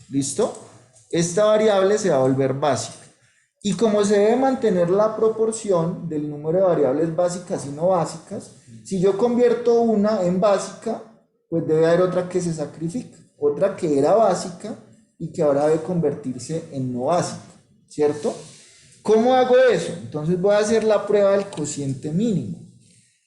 ¿Listo? Esta variable se va a volver básica. Y como se debe mantener la proporción del número de variables básicas y no básicas, si yo convierto una en básica, pues debe haber otra que se sacrifica, otra que era básica y que ahora debe convertirse en no básica, ¿cierto? ¿Cómo hago eso? Entonces voy a hacer la prueba del cociente mínimo.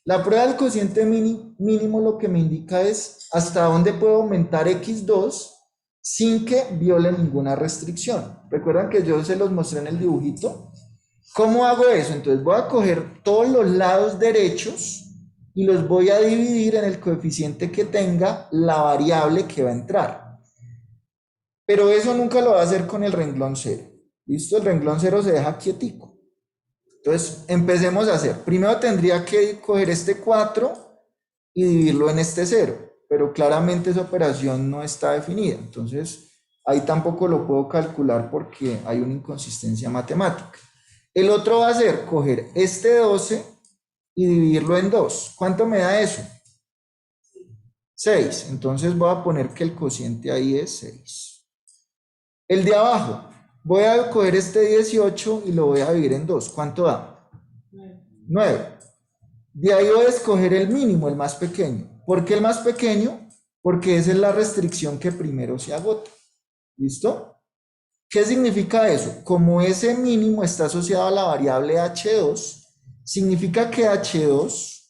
La prueba del cociente mínimo lo que me indica es hasta dónde puedo aumentar x2 sin que viole ninguna restricción. ¿Recuerdan que yo se los mostré en el dibujito? ¿Cómo hago eso? Entonces voy a coger todos los lados derechos y los voy a dividir en el coeficiente que tenga la variable que va a entrar. Pero eso nunca lo va a hacer con el renglón 0. ¿Listo? El renglón 0 se deja quietico. Entonces, empecemos a hacer. Primero tendría que coger este 4 y dividirlo en este 0. Pero claramente esa operación no está definida. Entonces, ahí tampoco lo puedo calcular porque hay una inconsistencia matemática. El otro va a ser coger este 12 y dividirlo en 2. ¿Cuánto me da eso? 6. Entonces voy a poner que el cociente ahí es 6. El de abajo, voy a coger este 18 y lo voy a dividir en 2. ¿Cuánto da? 9. De ahí voy a escoger el mínimo, el más pequeño. ¿Por qué el más pequeño? Porque esa es la restricción que primero se agota. ¿Listo? ¿Qué significa eso? Como ese mínimo está asociado a la variable h2, significa que h2,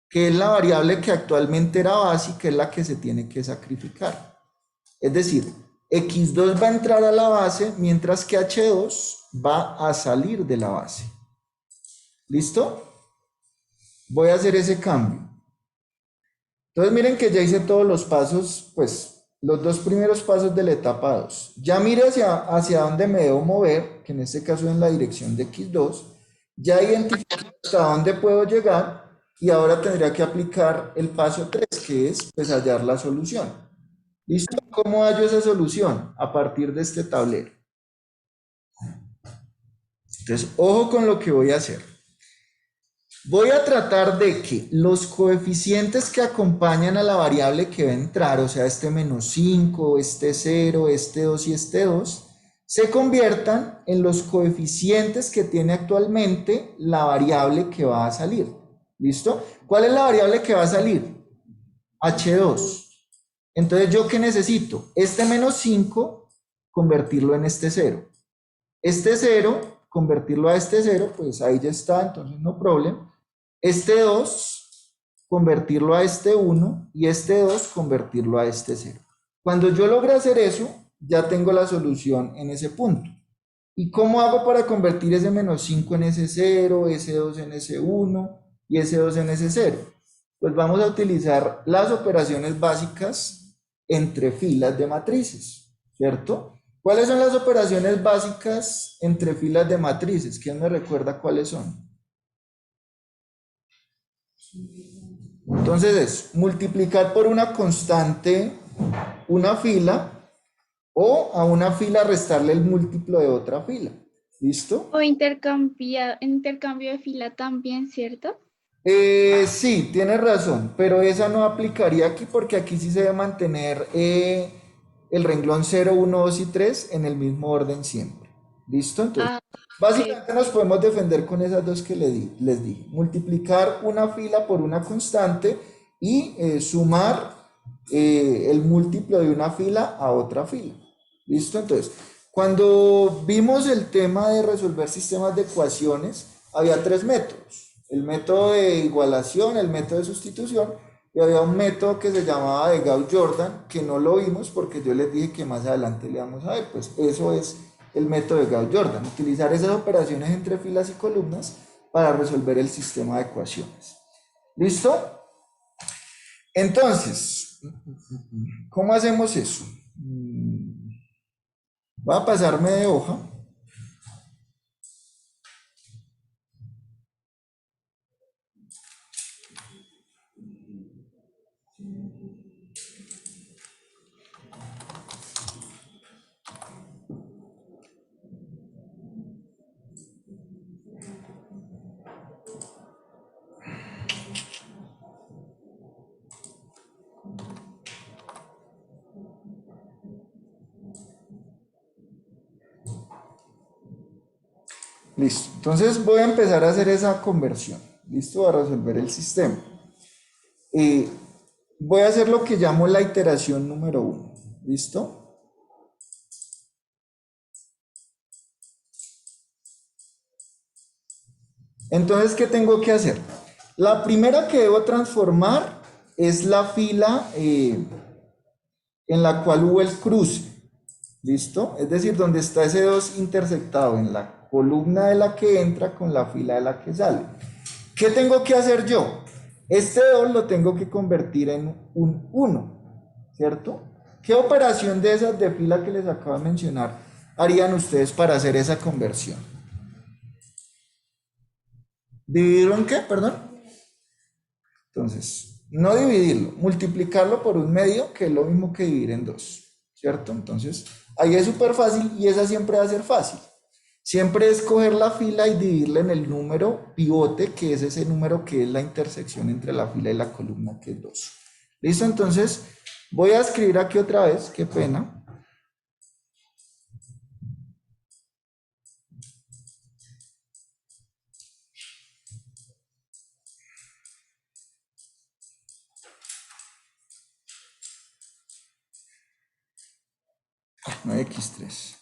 que es la variable que actualmente era básica, es la que se tiene que sacrificar. Es decir, x2 va a entrar a la base, mientras que h2 va a salir de la base. ¿Listo? voy a hacer ese cambio. Entonces miren que ya hice todos los pasos, pues los dos primeros pasos de la etapa 2. Ya mire hacia dónde me debo mover, que en este caso es en la dirección de X2. Ya identifiqué hasta dónde puedo llegar y ahora tendría que aplicar el paso 3, que es pues hallar la solución. ¿Listo? ¿Cómo hallo esa solución? A partir de este tablero. Entonces, ojo con lo que voy a hacer. Voy a tratar de que los coeficientes que acompañan a la variable que va a entrar, o sea, este -5, este 0, este 2 y este 2, se conviertan en los coeficientes que tiene actualmente la variable que va a salir. ¿Listo? ¿Cuál es la variable que va a salir? H2. Entonces, ¿yo qué necesito? Este -5, convertirlo en este 0. Este 0, convertirlo a este 0, pues ahí ya está, entonces no problema. Este 2, convertirlo a este 1 y este 2, convertirlo a este 0. Cuando yo logre hacer eso, ya tengo la solución en ese punto. ¿Y cómo hago para convertir ese -5 en ese 0, ese 2 en ese 1 y ese 2 en ese 0? Pues vamos a utilizar las operaciones básicas entre filas de matrices, ¿cierto? ¿Cuáles son las operaciones básicas entre filas de matrices? ¿Quién me recuerda cuáles son? Entonces es multiplicar por una constante una fila o a una fila restarle el múltiplo de otra fila. ¿Listo? O intercambio de fila también, ¿cierto? Sí, tienes razón, pero esa no aplicaría aquí porque aquí sí se debe mantener el renglón 0, 1, 2 y 3 en el mismo orden siempre. ¿Listo? Entonces, básicamente nos podemos defender con esas dos que les dije. Multiplicar una fila por una constante y sumar el múltiplo de una fila a otra fila. ¿Listo? Entonces, cuando vimos el tema de resolver sistemas de ecuaciones, había tres métodos. El método de igualación, el método de sustitución, y había un método que se llamaba de Gauss-Jordan, que no lo vimos porque yo les dije que más adelante le vamos a ver. Pues eso es el método de Gauss-Jordan, utilizar esas operaciones entre filas y columnas para resolver el sistema de ecuaciones. ¿Listo? Entonces, ¿cómo hacemos eso? Voy a pasarme de hoja. Listo, entonces voy a empezar a hacer esa conversión. Listo, a resolver el sistema. Voy a hacer lo que llamo la iteración número 1. ¿Listo? Entonces, ¿qué tengo que hacer? La primera que debo transformar es la fila en la cual hubo el cruce. ¿Listo? Es decir, donde está ese 2 intersectado en la columna de la que entra con la fila de la que sale. ¿Qué tengo que hacer yo? Este 2 lo tengo que convertir en un 1, ¿cierto? ¿Qué operación de esas de fila que les acabo de mencionar harían ustedes para hacer esa conversión? ¿Dividirlo en qué? Perdón. Entonces, no dividirlo, multiplicarlo por un medio, que es lo mismo que dividir en 2, ¿cierto? Entonces, ahí es súper fácil y esa siempre va a ser fácil. Siempre es coger la fila y dividirla en el número pivote, que es ese número que es la intersección entre la fila y la columna, que es 2. ¿Listo? Entonces, voy a escribir aquí otra vez, qué pena. No hay X3.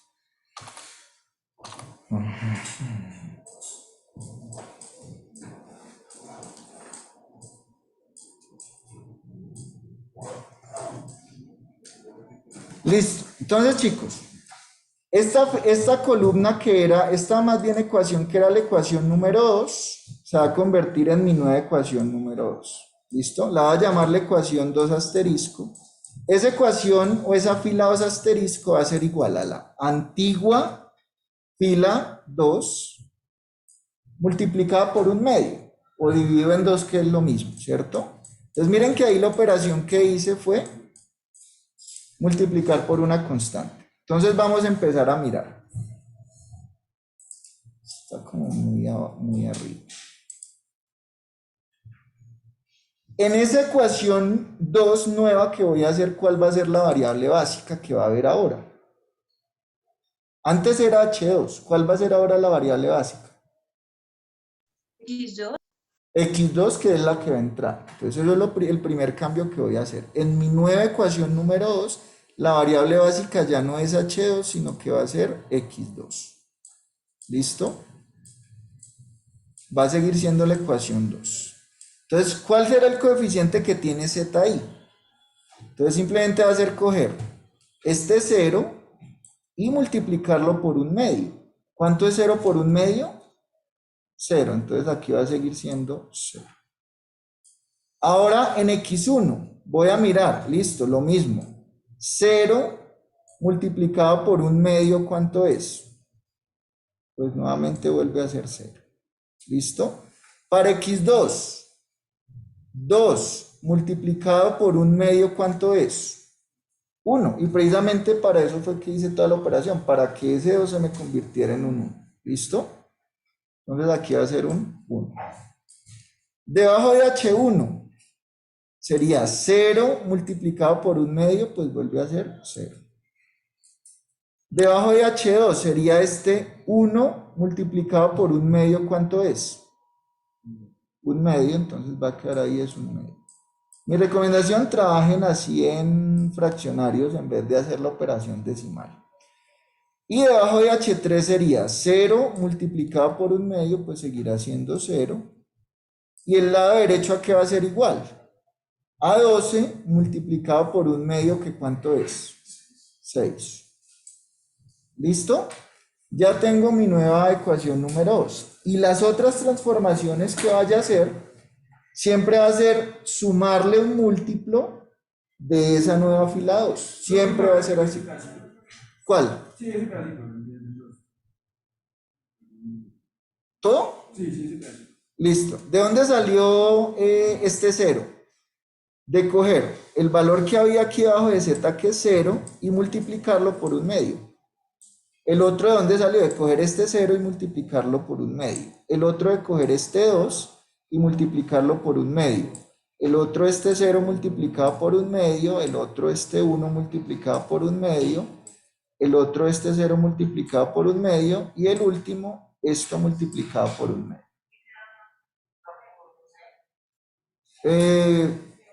Listo. Entonces, chicos, esta columna que era, esta más bien ecuación que era la ecuación número 2, se va a convertir en mi nueva ecuación número 2. ¿Listo? La voy a llamar la ecuación 2 asterisco. Esa ecuación o esa fila 2 asterisco va a ser igual a la antigua fila 2 multiplicada por un medio o dividido en 2, que es lo mismo, ¿cierto? Entonces miren que ahí la operación que hice fue multiplicar por una constante. Entonces vamos a empezar a mirar. Está como muy arriba. En esa ecuación 2 nueva que voy a hacer, ¿cuál va a ser la variable básica que va a haber ahora? Antes era H2. ¿Cuál va a ser ahora la variable básica? X2. X2, que es la que va a entrar. Entonces eso es el primer cambio que voy a hacer. En mi nueva ecuación número 2, la variable básica ya no es H2, sino que va a ser X2. ¿Listo? Va a seguir siendo la ecuación 2. Entonces, ¿cuál será el coeficiente que tiene Z ahí? Entonces simplemente va a ser coger este 0 y multiplicarlo por un medio. ¿Cuánto es 0 por un medio? 0. Entonces aquí va a seguir siendo 0. Ahora en X1 voy a mirar, listo, lo mismo. 0 multiplicado por un medio, ¿cuánto es? Pues nuevamente vuelve a ser 0. ¿Listo? Para X2, 2 multiplicado por un medio, ¿cuánto es? 1. Y precisamente para eso fue que hice toda la operación, para que ese 2 se me convirtiera en un 1. ¿Listo? Entonces aquí va a ser un 1. Debajo de H1 sería 0 multiplicado por un medio, pues vuelve a ser 0. Debajo de H2 sería este 1 multiplicado por un medio, ¿cuánto es? Un medio, entonces va a quedar ahí, es un medio. Mi recomendación, trabajen así en fraccionarios en vez de hacer la operación decimal. Y debajo de H3 sería 0 multiplicado por un medio, pues seguirá siendo 0. Y el lado derecho, ¿a qué va a ser igual? A 12 multiplicado por un medio, ¿que cuánto es? 6. ¿Listo? Ya tengo mi nueva ecuación número 2. Y las otras transformaciones que vaya a hacer, siempre va a ser sumarle un múltiplo de esa nueva fila 2. Siempre va a ser así. ¿Cuál? Sí, ese pedacito. ¿Todo? Sí, ese pedacito. Listo. ¿De dónde salió este 0? De coger el valor que había aquí abajo de z, que es 0, y multiplicarlo por un medio. El otro, ¿de dónde salió? De coger este 0 y multiplicarlo por un medio. El otro, de coger este 2 y multiplicarlo por un medio. El otro, este 0 multiplicado por un medio. El otro, este 1 multiplicado por un medio. El otro, este 0 multiplicado por un medio. Y el último, esto multiplicado por un medio.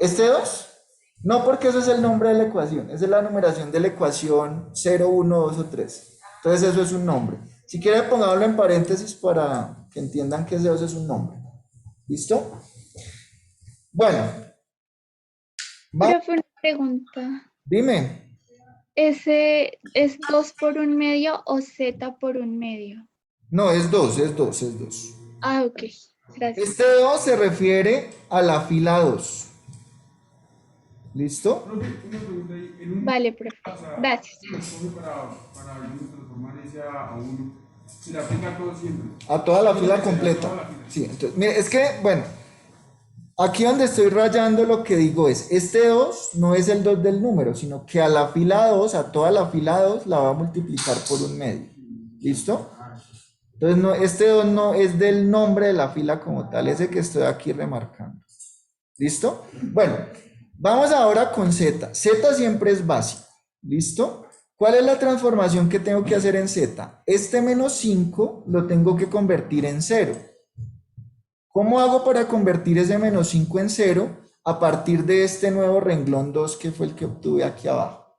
¿Este 2? No, porque eso es el nombre de la ecuación. Esa es la numeración de la ecuación 0, 1, 2 o 3. Entonces eso es un nombre. Si quieren, pongámoslo en paréntesis para que entiendan que ese 2 es un nombre. ¿Listo? Bueno. Profe, una pregunta. Dime. ¿Ese es 2 por un medio o z por un medio? No, es 2, es 2, es 2. Ah, ok. Gracias. Este 2 se refiere a la fila 2. ¿Listo? Profe, una pregunta ahí. En un Vale, profe. Gracias. para transformar ese a 1, se le aplica todo siempre. A toda la fila A toda completa. la fila. Sí, entonces, mire, es que, bueno, aquí donde estoy rayando lo que digo es, este 2 no es el 2 del número, sino que a la fila 2, a toda la fila 2, la va a multiplicar por un medio. ¿Listo? Entonces, no, este 2 no es del nombre de la fila como tal, ese que estoy aquí remarcando. ¿Listo? Bueno, vamos ahora con z. Z siempre es básico. ¿Listo? ¿Cuál es la transformación que tengo que hacer en z? Este menos 5 lo tengo que convertir en 0. ¿Cómo hago para convertir ese menos 5 en 0 a partir de este nuevo renglón 2 que fue el que obtuve aquí abajo?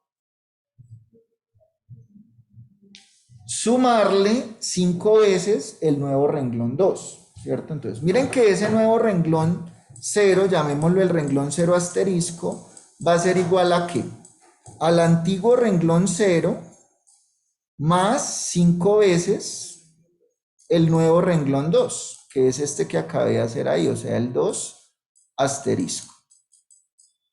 Sumarle 5 veces el nuevo renglón 2, ¿cierto? Entonces, miren que ese nuevo renglón 0, llamémoslo el renglón 0 asterisco, va a ser igual a ¿qué? Al antiguo renglón 0 más 5 veces el nuevo renglón 2. que es este que acabé de hacer ahí, o sea, el 2 asterisco.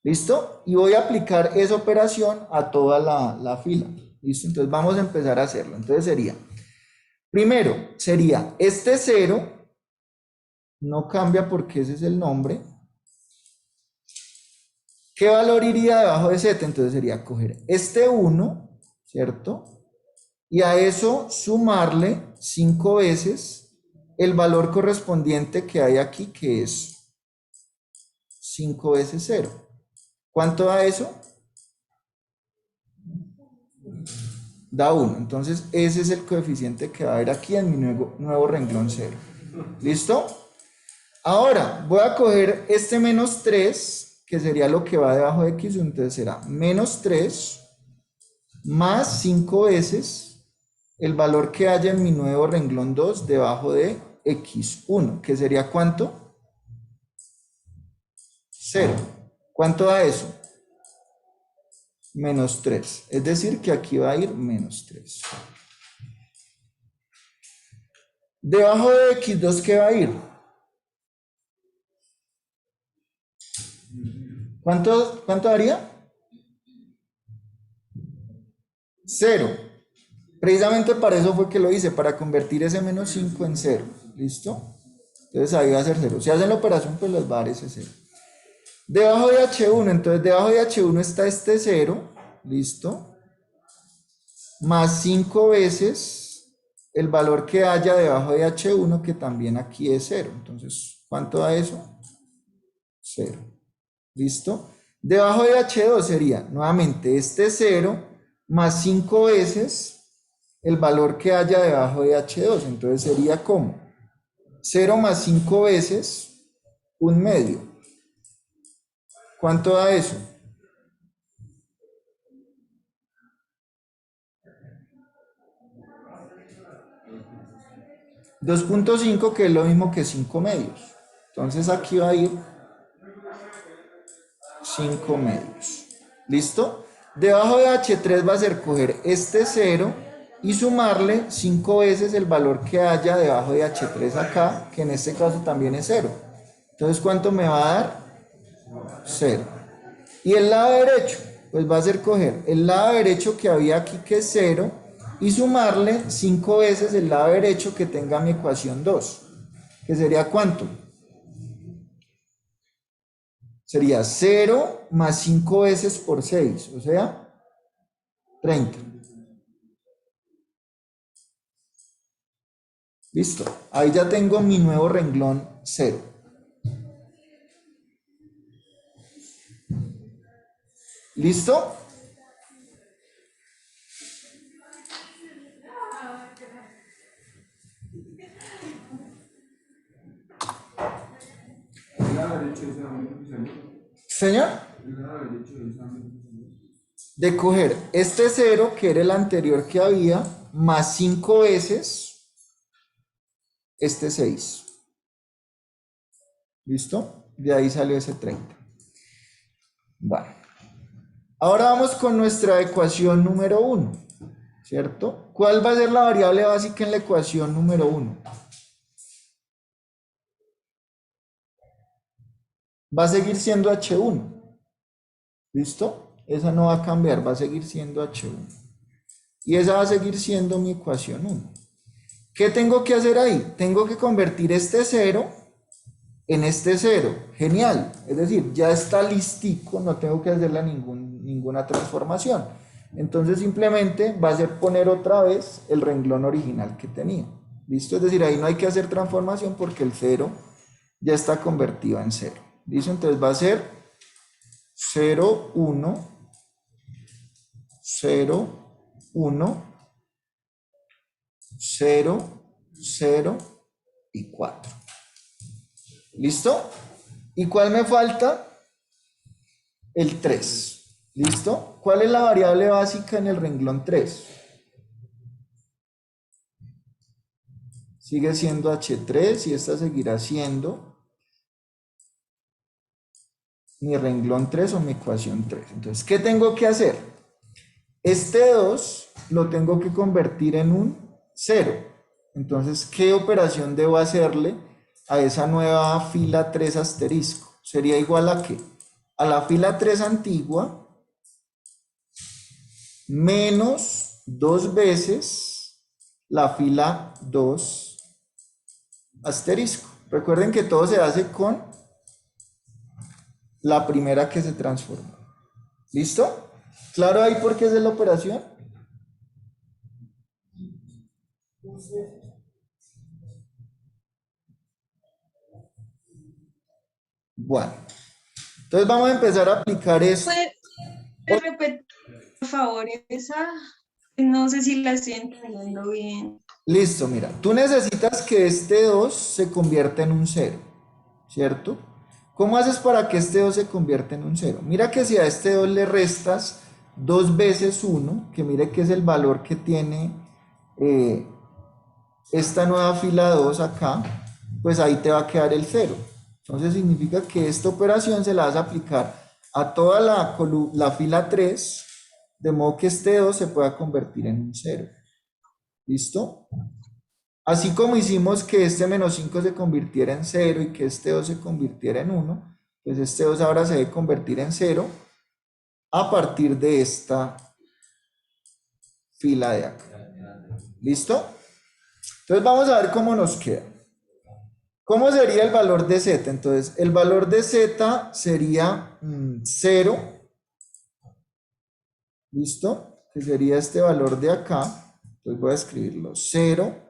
¿Listo? Y voy a aplicar esa operación a toda la fila. ¿Listo? Entonces vamos a empezar a hacerlo. Entonces sería, primero, sería este 0, no cambia porque ese es el nombre. ¿Qué valor iría debajo de z? Entonces sería coger este 1, ¿cierto? Y a eso sumarle 5 veces el valor correspondiente que hay aquí, que es 5 veces 0. ¿Cuánto da eso? Da 1. Entonces ese es el coeficiente que va a haber aquí en mi nuevo renglón 0. ¿Listo? Ahora voy a coger este menos 3, que sería lo que va debajo de x1. Entonces será menos 3 más 5 veces el valor que haya en mi nuevo renglón 2 debajo de x1, que sería ¿cuánto? 0. ¿Cuánto da eso? Menos 3. Es decir, que aquí va a ir menos 3. Debajo de x2, ¿qué va a ir? ¿Cuánto daría? 0. Precisamente para eso fue que lo hice, para convertir ese menos 5 en 0. ¿Listo? Entonces ahí va a ser 0. Si hacen la operación, pues les va a dar ese 0. Debajo de H1, entonces debajo de H1 está este 0, ¿listo? Más 5 veces el valor que haya debajo de H1, que también aquí es 0. Entonces, ¿cuánto da eso? 0. ¿Listo? Debajo de H2 sería nuevamente este 0 más 5 veces el valor que haya debajo de H2. Entonces sería como 0 más 5 veces 1/2. ¿Cuánto da eso? 2.5, que es lo mismo que 5/2. Entonces aquí va a ir 5/2. ¿Listo? Debajo de H3 va a ser coger este 0 y sumarle 5 veces el valor que haya debajo de H3 acá, que en este caso también es 0. Entonces, ¿cuánto me va a dar? 0. Y el lado derecho, pues va a ser coger el lado derecho que había aquí, que es 0, y sumarle 5 veces el lado derecho que tenga mi ecuación 2, que sería ¿cuánto? Sería 0 más 5 veces por 6, o sea, 30. Listo. Ahí ya tengo mi nuevo renglón 0. ¿Listo? Señor, de coger este 0, que era el anterior que había, más 5 veces este 6. ¿Listo? De ahí salió ese 30. Bueno. Ahora vamos con nuestra ecuación número 1, ¿cierto? ¿Cuál va a ser la variable básica en la ecuación número 1? Va a seguir siendo H1. ¿Listo? Esa no va a cambiar, va a seguir siendo H1. Y esa va a seguir siendo mi ecuación 1. ¿Qué tengo que hacer ahí? Tengo que convertir este 0 en este 0. Genial. Es decir, ya está listico, no tengo que hacerle ninguna transformación. Entonces simplemente va a ser poner otra vez el renglón original que tenía. ¿Listo? Es decir, ahí no hay que hacer transformación porque el 0 ya está convertido en 0. ¿Listo? Entonces va a ser 0, 1, 0, 1, 0, 0 y 4. ¿Listo? ¿Y cuál me falta? El 3. ¿Listo? ¿Cuál es la variable básica en el renglón 3? Sigue siendo H3 y esta seguirá siendo mi renglón 3 o mi ecuación 3. Entonces, ¿qué tengo que hacer? Este 2 lo tengo que convertir en un 0. Entonces, ¿qué operación debo hacerle a esa nueva fila 3 asterisco. ¿Sería igual a qué? A la fila 3 antigua menos 2 veces la fila 2 asterisco. Recuerden que todo se hace con la primera que se transforma. ¿Listo? ¿Claro ahí por qué es la operación? Bueno, entonces vamos a empezar a aplicar esto. ¿Puede repetir, por favor, esa? No sé si la estoy entendiendo bien. Listo, mira, tú necesitas que este 2 se convierta en un 0, ¿cierto? ¿Cómo haces para que este 2 se convierta en un 0? Mira que si a este 2 le restas 2 veces 1, que mire que es el valor que tiene esta nueva fila 2 acá, pues ahí te va a quedar el 0. Entonces significa que esta operación se la vas a aplicar a toda la fila 3, de modo que este 2 se pueda convertir en un 0. ¿Listo? Así como hicimos que este menos 5 se convirtiera en 0 y que este 2 se convirtiera en 1, pues este 2 ahora se debe convertir en 0 a partir de esta fila de acá. ¿Listo? Entonces vamos a ver cómo nos queda. ¿Cómo sería el valor de z? Entonces el valor de z sería 0. ¿Listo? Que sería este valor de acá. Entonces voy a escribirlo 0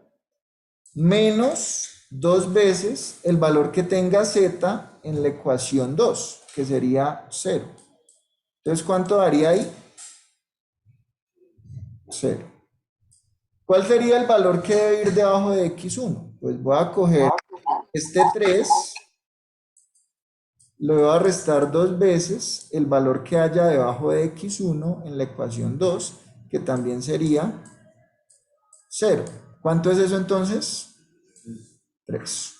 menos 2 veces el valor que tenga z en la ecuación 2, que sería 0. Entonces, ¿cuánto daría ahí? 0. ¿Cuál sería el valor que debe ir debajo de x1? Pues voy a coger este 3, lo voy a restar 2 veces el valor que haya debajo de x1 en la ecuación 2, que también sería 0. ¿Cuánto es eso entonces? 3.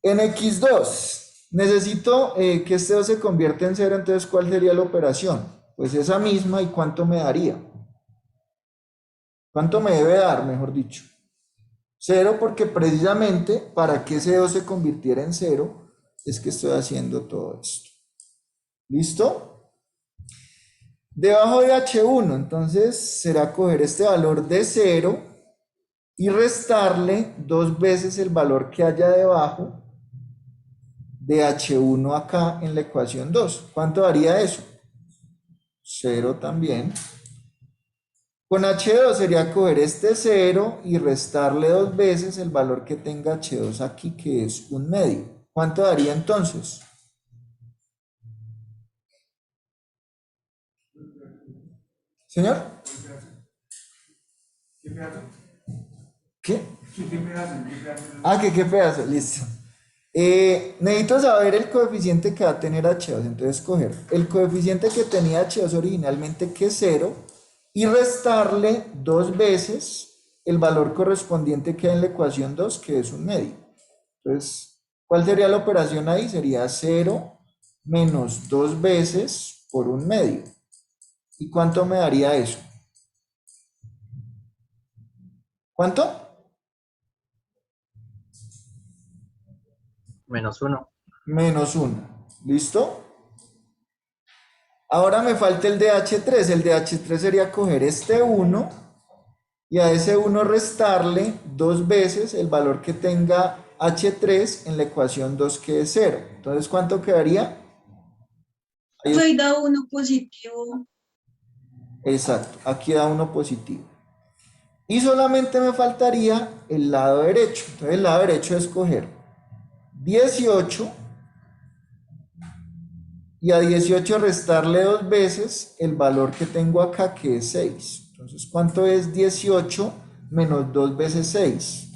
En x2 necesito que este 2 se convierta en 0, entonces ¿cuál sería la operación? Pues esa misma, ¿y cuánto me daría? ¿Cuánto me debe dar, mejor dicho? 0, porque precisamente para que ese 2 se convirtiera en 0 es que estoy haciendo todo esto. ¿Listo? Debajo de h1, entonces será coger este valor de 0 y restarle 2 veces el valor que haya debajo de h1 acá en la ecuación 2. ¿Cuánto daría eso? 0 también. Con h2 sería coger este 0 y restarle 2 veces el valor que tenga h2 aquí, que es 1/2. ¿Cuánto daría entonces? ¿Señor? ¿Qué pedazo? ¿Qué? Sí, ¿qué pedazo? ¿Qué pedazo? Ah, que qué pedazo, listo. Necesito saber el coeficiente que va a tener h2. Entonces coger el coeficiente que tenía h2 originalmente, que es 0, y restarle 2 veces el valor correspondiente que hay en la ecuación 2, que es 1/2. Entonces, ¿cuál sería la operación ahí? Sería 0 menos 2 veces por 1/2. ¿Y cuánto me daría eso? ¿Cuánto? -1. Menos 1. ¿Listo? Ahora me falta el de H3. El de H3 sería coger este 1 y a ese 1 restarle 2 veces el valor que tenga H3 en la ecuación 2, que es 0. Entonces, ¿cuánto quedaría? Ahí da 1 positivo. Exacto, aquí da 1 positivo. Y solamente me faltaría el lado derecho. Entonces, el lado derecho es coger 18 y a 18 restarle 2 veces el valor que tengo acá, que es 6. Entonces, ¿cuánto es 18 menos 2 veces 6?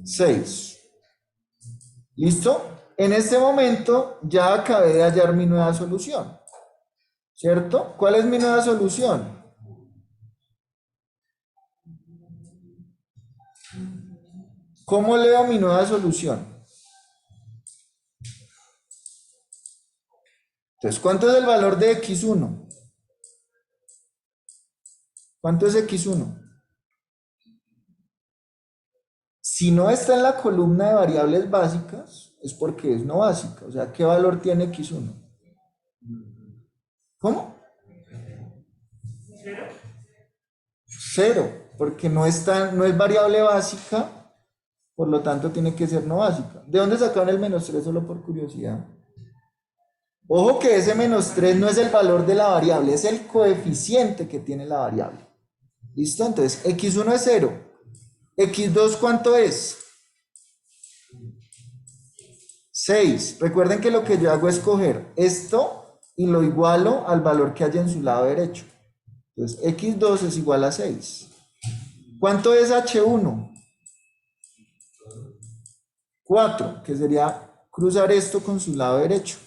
6. ¿Listo? En este momento ya acabé de hallar mi nueva solución, ¿cierto? ¿Cuál es mi nueva solución? ¿Cómo leo mi nueva solución? Entonces, ¿cuánto es el valor de x1? ¿Cuánto es x1? Si no está en la columna de variables básicas, es porque es no básica. O sea, ¿qué valor tiene x1? ¿Cómo? Cero, porque no es variable básica, por lo tanto tiene que ser no básica. ¿De dónde sacaron el -3 solo por curiosidad? Ojo que ese -3 no es el valor de la variable, es el coeficiente que tiene la variable. ¿Listo? Entonces, x1 es 0. x2, ¿cuánto es? 6. Recuerden que lo que yo hago es coger esto y lo igualo al valor que haya en su lado derecho. Entonces, x2 es igual a 6. ¿Cuánto es h1? 4, que sería cruzar esto con su lado derecho.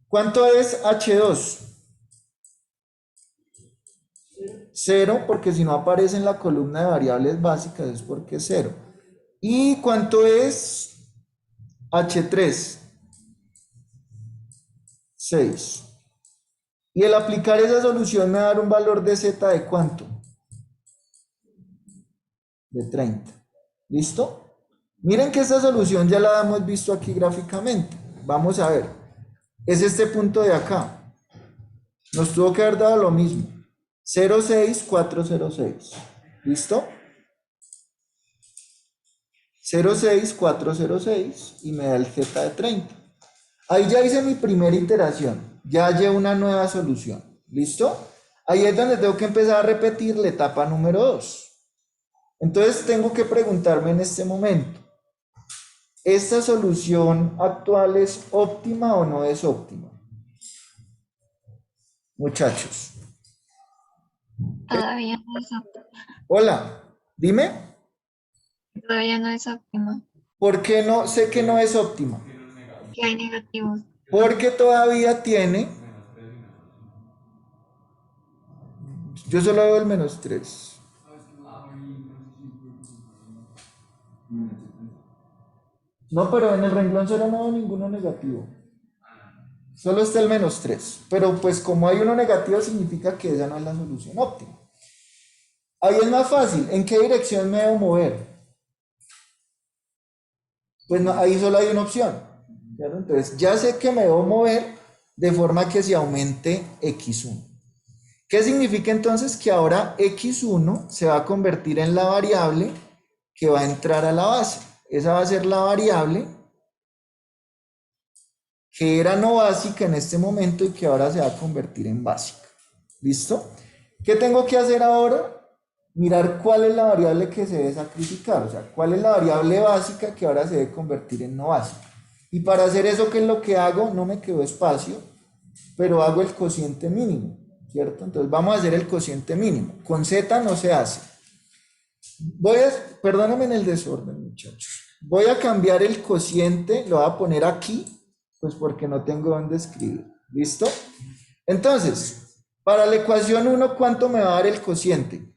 ¿Cuánto es h2? 0, porque si no aparece en la columna de variables básicas es porque es 0. ¿Y cuánto es h3? 6. Y el aplicar esa solución me va a dar un valor de z de ¿cuánto? De 30. ¿Listo? Miren que esta solución ya la hemos visto aquí gráficamente. Vamos a ver. Es este punto de acá. Nos tuvo que haber dado lo mismo. 06406. ¿Listo? 06406 y me da el z de 30. Ahí ya hice mi primera iteración. Ya hallé una nueva solución. ¿Listo? Ahí es donde tengo que empezar a repetir la etapa número 2. Entonces tengo que preguntarme en este momento, ¿esta solución actual es óptima o no es óptima? Muchachos. Todavía no es óptima. Hola, dime. Todavía no es óptima. ¿Por qué no sé que no es óptima? Que hay negativos. Porque todavía tiene, yo solo veo el -3. No, pero en el renglón 0 no veo ninguno negativo. Solo está el -3. Pero pues como hay uno negativo significa que esa no es la solución óptima. Ahí es más fácil. ¿En qué dirección me debo mover? Pues no, ahí solo hay una opción. ¿Cierto? Entonces ya sé que me debo mover de forma que se aumente x1. ¿Qué significa entonces? Que ahora x1 se va a convertir en la variable que va a entrar a la base. Esa va a ser la variable que era no básica en este momento y que ahora se va a convertir en básica. ¿Listo? ¿Qué tengo que hacer ahora? Mirar cuál es la variable que se debe sacrificar, o sea, cuál es la variable básica que ahora se debe convertir en no básica. Y para hacer eso, ¿qué es lo que hago? No me quedo espacio, pero hago el cociente mínimo, ¿cierto? Entonces vamos a hacer el cociente mínimo. Con z no se hace. Perdónenme en el desorden, muchachos. Voy a cambiar el cociente, lo voy a poner aquí, pues porque no tengo dónde escribir. ¿Listo? Entonces, para la ecuación 1, ¿cuánto me va a dar el cociente?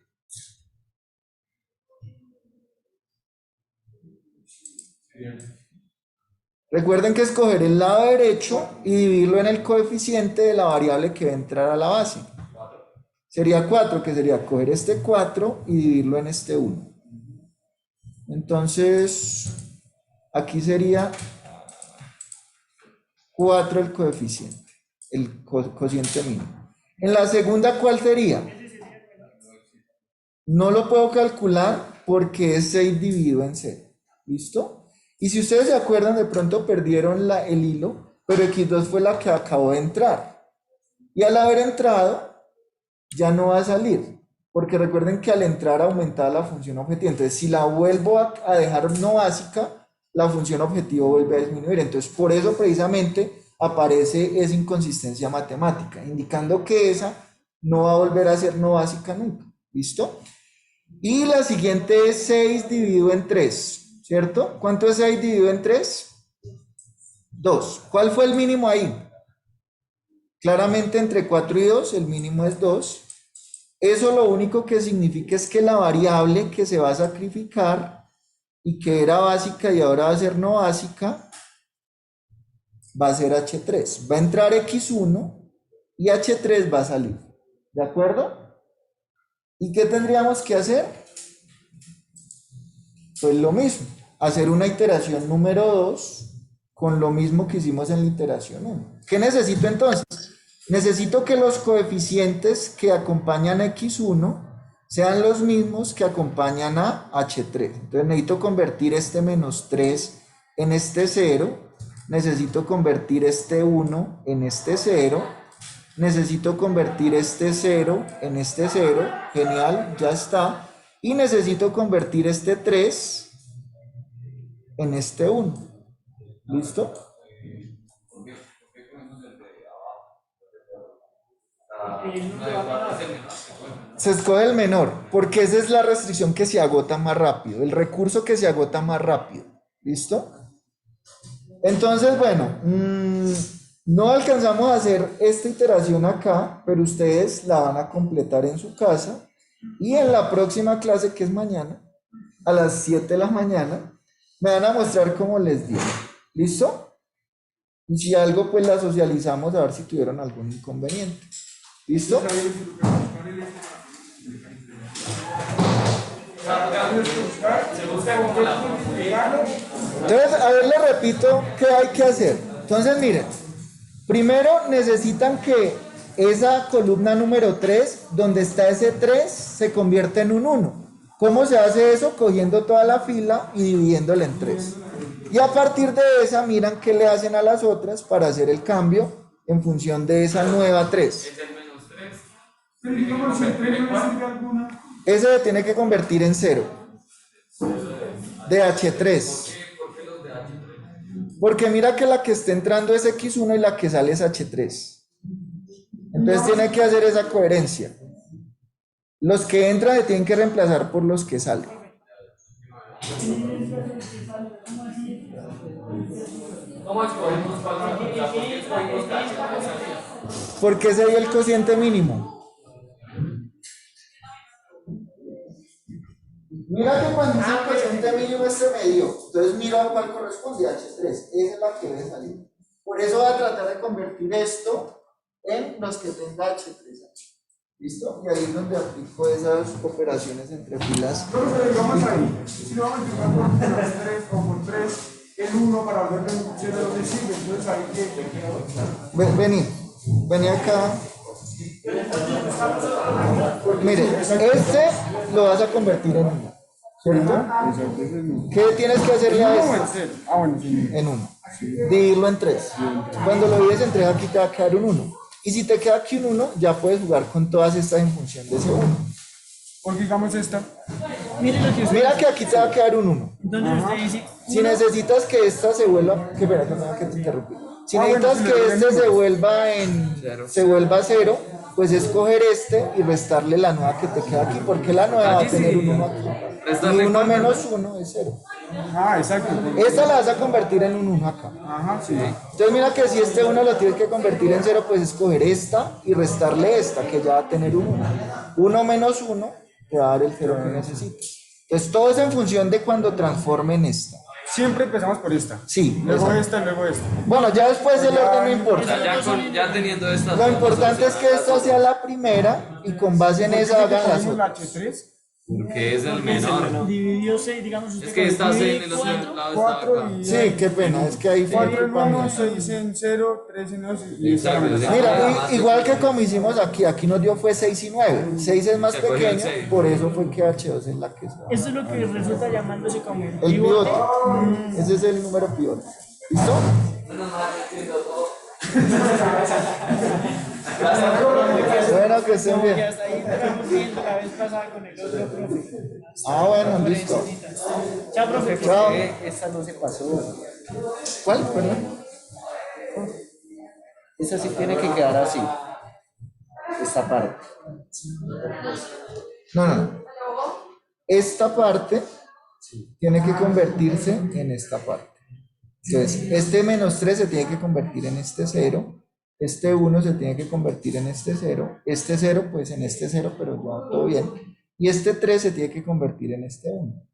Recuerden que escoger el lado derecho y dividirlo en el coeficiente de la variable que va a entrar a la base. Sería 4, que sería coger este 4 y dividirlo en este 1. Entonces, aquí sería 4 el coeficiente, el cociente mínimo. En la segunda, ¿cuál sería? No lo puedo calcular porque es 6 dividido en 0. ¿Listo? Y si ustedes se acuerdan, de pronto perdieron el hilo, pero x2 fue la que acabó de entrar. Y al haber entrado, ya no va a salir, porque recuerden que al entrar aumentaba la función objetivo. Entonces, si la vuelvo a dejar no básica, la función objetivo vuelve a disminuir. Entonces, por eso precisamente aparece esa inconsistencia matemática, indicando que esa no va a volver a ser no básica nunca. ¿Listo? Y la siguiente es 6 dividido en 3. ¿Cierto? ¿Cuánto es 6 dividido en 3? 2. ¿Cuál fue el mínimo ahí? Claramente entre 4 y 2, el mínimo es 2. Eso lo único que significa es que la variable que se va a sacrificar y que era básica y ahora va a ser no básica, va a ser h3. Va a entrar x1 y h3 va a salir. ¿De acuerdo? ¿Y qué tendríamos que hacer? Pues lo mismo, hacer una iteración número 2 con lo mismo que hicimos en la iteración 1. ¿Qué necesito entonces? Necesito que los coeficientes que acompañan a x1 sean los mismos que acompañan a h3. Entonces necesito convertir este menos 3 en este 0, necesito convertir este 1 en este 0, necesito convertir este 0 en este 0, genial, ya está, y necesito convertir este 3 en este 1, ¿listo? Se escoge el menor, porque esa es la restricción que se agota más rápido, el recurso que se agota más rápido, ¿listo? Entonces, bueno, no alcanzamos a hacer esta iteración acá, pero ustedes la van a completar en su casa y en la próxima clase, que es mañana, a las 7 de la mañana, me van a mostrar cómo les dio, ¿listo? Y si algo, pues la socializamos a ver si tuvieron algún inconveniente, ¿listo? Entonces, a ver, les repito qué hay que hacer. Entonces, miren, primero necesitan que esa columna número 3, donde está ese 3, se convierta en un 1. ¿Cómo se hace eso? Cogiendo toda la fila y dividiéndola en 3. Y a partir de esa, miran qué le hacen a las otras para hacer el cambio en función de esa nueva 3. Ese se tiene que convertir en 0. De H3. Porque mira que la que está entrando es X1 y la que sale es H3. Entonces tiene que hacer esa coherencia. Los que entran se tienen que reemplazar por los que salen. Porque ese es el cociente mínimo. Mira que cuando dice el cociente mínimo este medio, entonces mira a cuál corresponde, H3, esa es la que debe salir. Por eso voy a tratar de convertir esto en los que tenga H3. ¿Listo? Y ahí es donde aplico esas operaciones entre filas. Entonces, digamos ahí, si lo vamos a empezar por 3 o por 3, el 1 para volver de donde sirve, entonces ahí que... Vení acá. Mire, este lo vas a convertir en 1, ¿cierto? ¿Qué tienes que hacerle a este? En 1. Dividirlo en 3. Cuando lo divides en 3, aquí te va a quedar un 1. Y si te queda aquí un 1, ya puedes jugar con todas estas en función de ese 1. Porque digamos esta. Mira que aquí te va a quedar un 1. Entonces usted dice, Si necesitas que esta se vuelva, que espera, que no que te interrumpí. Si necesitas que este se vuelva 0, pues escoger este y restarle la nueva que te queda aquí, porque la nueva va a tener un 1 aquí. Y 1 menos 1 es 0. Ah, exacto. Esta la vas a convertir en un 1 acá. Ajá, sí. Entonces mira que si este 1 lo tienes que convertir en 0, pues escoger esta y restarle esta, que ya va a tener un 1. 1 menos 1 te va a dar el 0 que necesitas. Entonces todo es en función de cuando transformen esta. Siempre empezamos por esta. Sí. Luego exacto. esta, luego esta. Bueno, ya después el orden no importa. Ya teniendo estas. Lo importante es que esta sea la primera y con base en esa hagan las La otras. H3. Porque es el menor. dividió 6, digamos usted. Es que esta C en el divide otro lado 4 está acá. y... Sí, qué pena, es que ahí fue 4 en culpa 1, mía. 6 en 0, 3 en 2 y... Exacto. Mira, igual que como hicimos aquí nos dio fue 6 y 9. 6 es más Se cogió el pequeño, 6. por eso fue que H2 es la que es. Eso es lo que resulta llamándose como El pivote. Ese es el número pivote. ¿Listo? Bueno, que estén Que bien. hasta ahí estamos viendo la vez pasada con el otro profe. Ah, bueno, listo. Chao, profe. Chao. Esta no se pasó. ¿Cuál? Perdón. Esa sí tiene que quedar así. Esta parte. No. Esta parte tiene que convertirse en esta parte. Entonces, este menos 3 se tiene que convertir en este 0. Este 1 se tiene que convertir en este 0. Este 0, pues en este 0, pero ya todo bien. Y este 3 se tiene que convertir en este 1.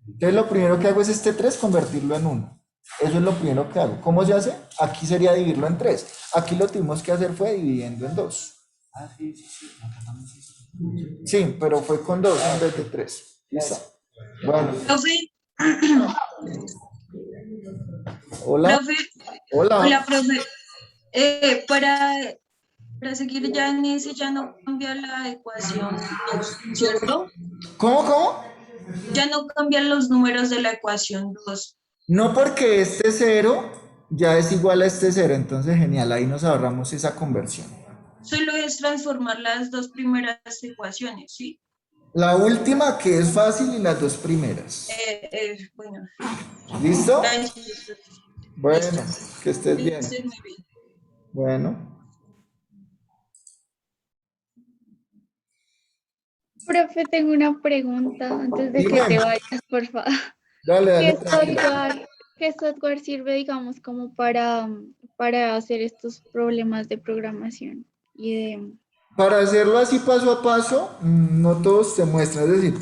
Entonces, lo primero que hago es este 3 convertirlo en 1. Eso es lo primero que hago. ¿Cómo se hace? Aquí sería dividirlo en 3. Aquí lo tuvimos que hacer fue dividiendo en 2. Ah, sí. Acá también sí. Sí, pero fue con 2 en vez de 3. ¿Listo? Bueno. Profe, Hola. Profe, Hola. hola, profe. Para seguir ya en ese, ya no cambia la ecuación 2, ¿cierto? ¿Cómo? Ya no cambian los números de la ecuación 2. No, porque este cero ya es igual a este cero, entonces genial, ahí nos ahorramos esa conversión. Solo es transformar las dos primeras ecuaciones, ¿sí? La última que es fácil y las dos primeras. Bueno. ¿Listo? Gracias. Bueno, que estés Que bien. estés muy bien. Bueno. Profe, tengo una pregunta antes de que Dime. te vayas, por favor. Dale, tranquila. ¿Qué software sirve, digamos, como para hacer estos problemas de programación y de... Para hacerlo así paso a paso, no todos te muestran, es decir,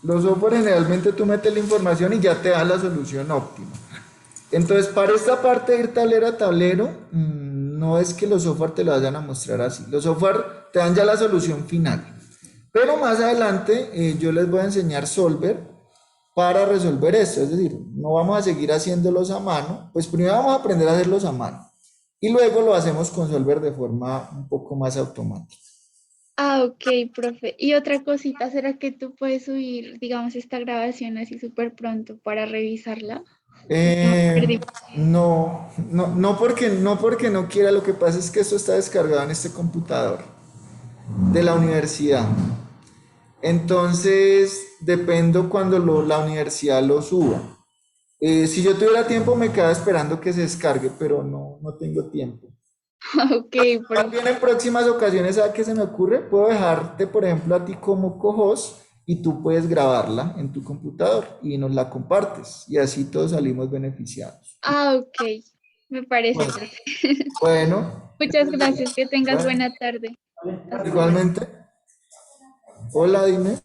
los software generalmente tú metes la información y ya te da la solución óptima. Entonces, para esta parte de ir tablero a tablero, no es que los software te lo vayan a mostrar así. Los software te dan ya la solución final. Pero más adelante yo les voy a enseñar Solver para resolver esto. Es decir, no vamos a seguir haciéndolos a mano. Pues primero vamos a aprender a hacerlos a mano. Y luego lo hacemos con Solver de forma un poco más automática. Ah, ok, profe. Y otra cosita, ¿será que tú puedes subir, digamos, esta grabación así súper pronto para revisarla? No porque no quiera, lo que pasa es que esto está descargado en este computador de la universidad. Entonces, dependo cuando la universidad lo suba. Si yo tuviera tiempo, me quedaba esperando que se descargue, pero no tengo tiempo. Ok, profe. También en próximas ocasiones, ¿sabes qué se me ocurre? Puedo dejarte, por ejemplo, a ti como co-host y tú puedes grabarla en tu computador y nos la compartes y así todos salimos beneficiados. Ah, ok. Me parece Bueno. perfecto. Bueno, Muchas gracias. Que tengas bueno. buena tarde. Hasta luego. Igualmente. Hola, dime.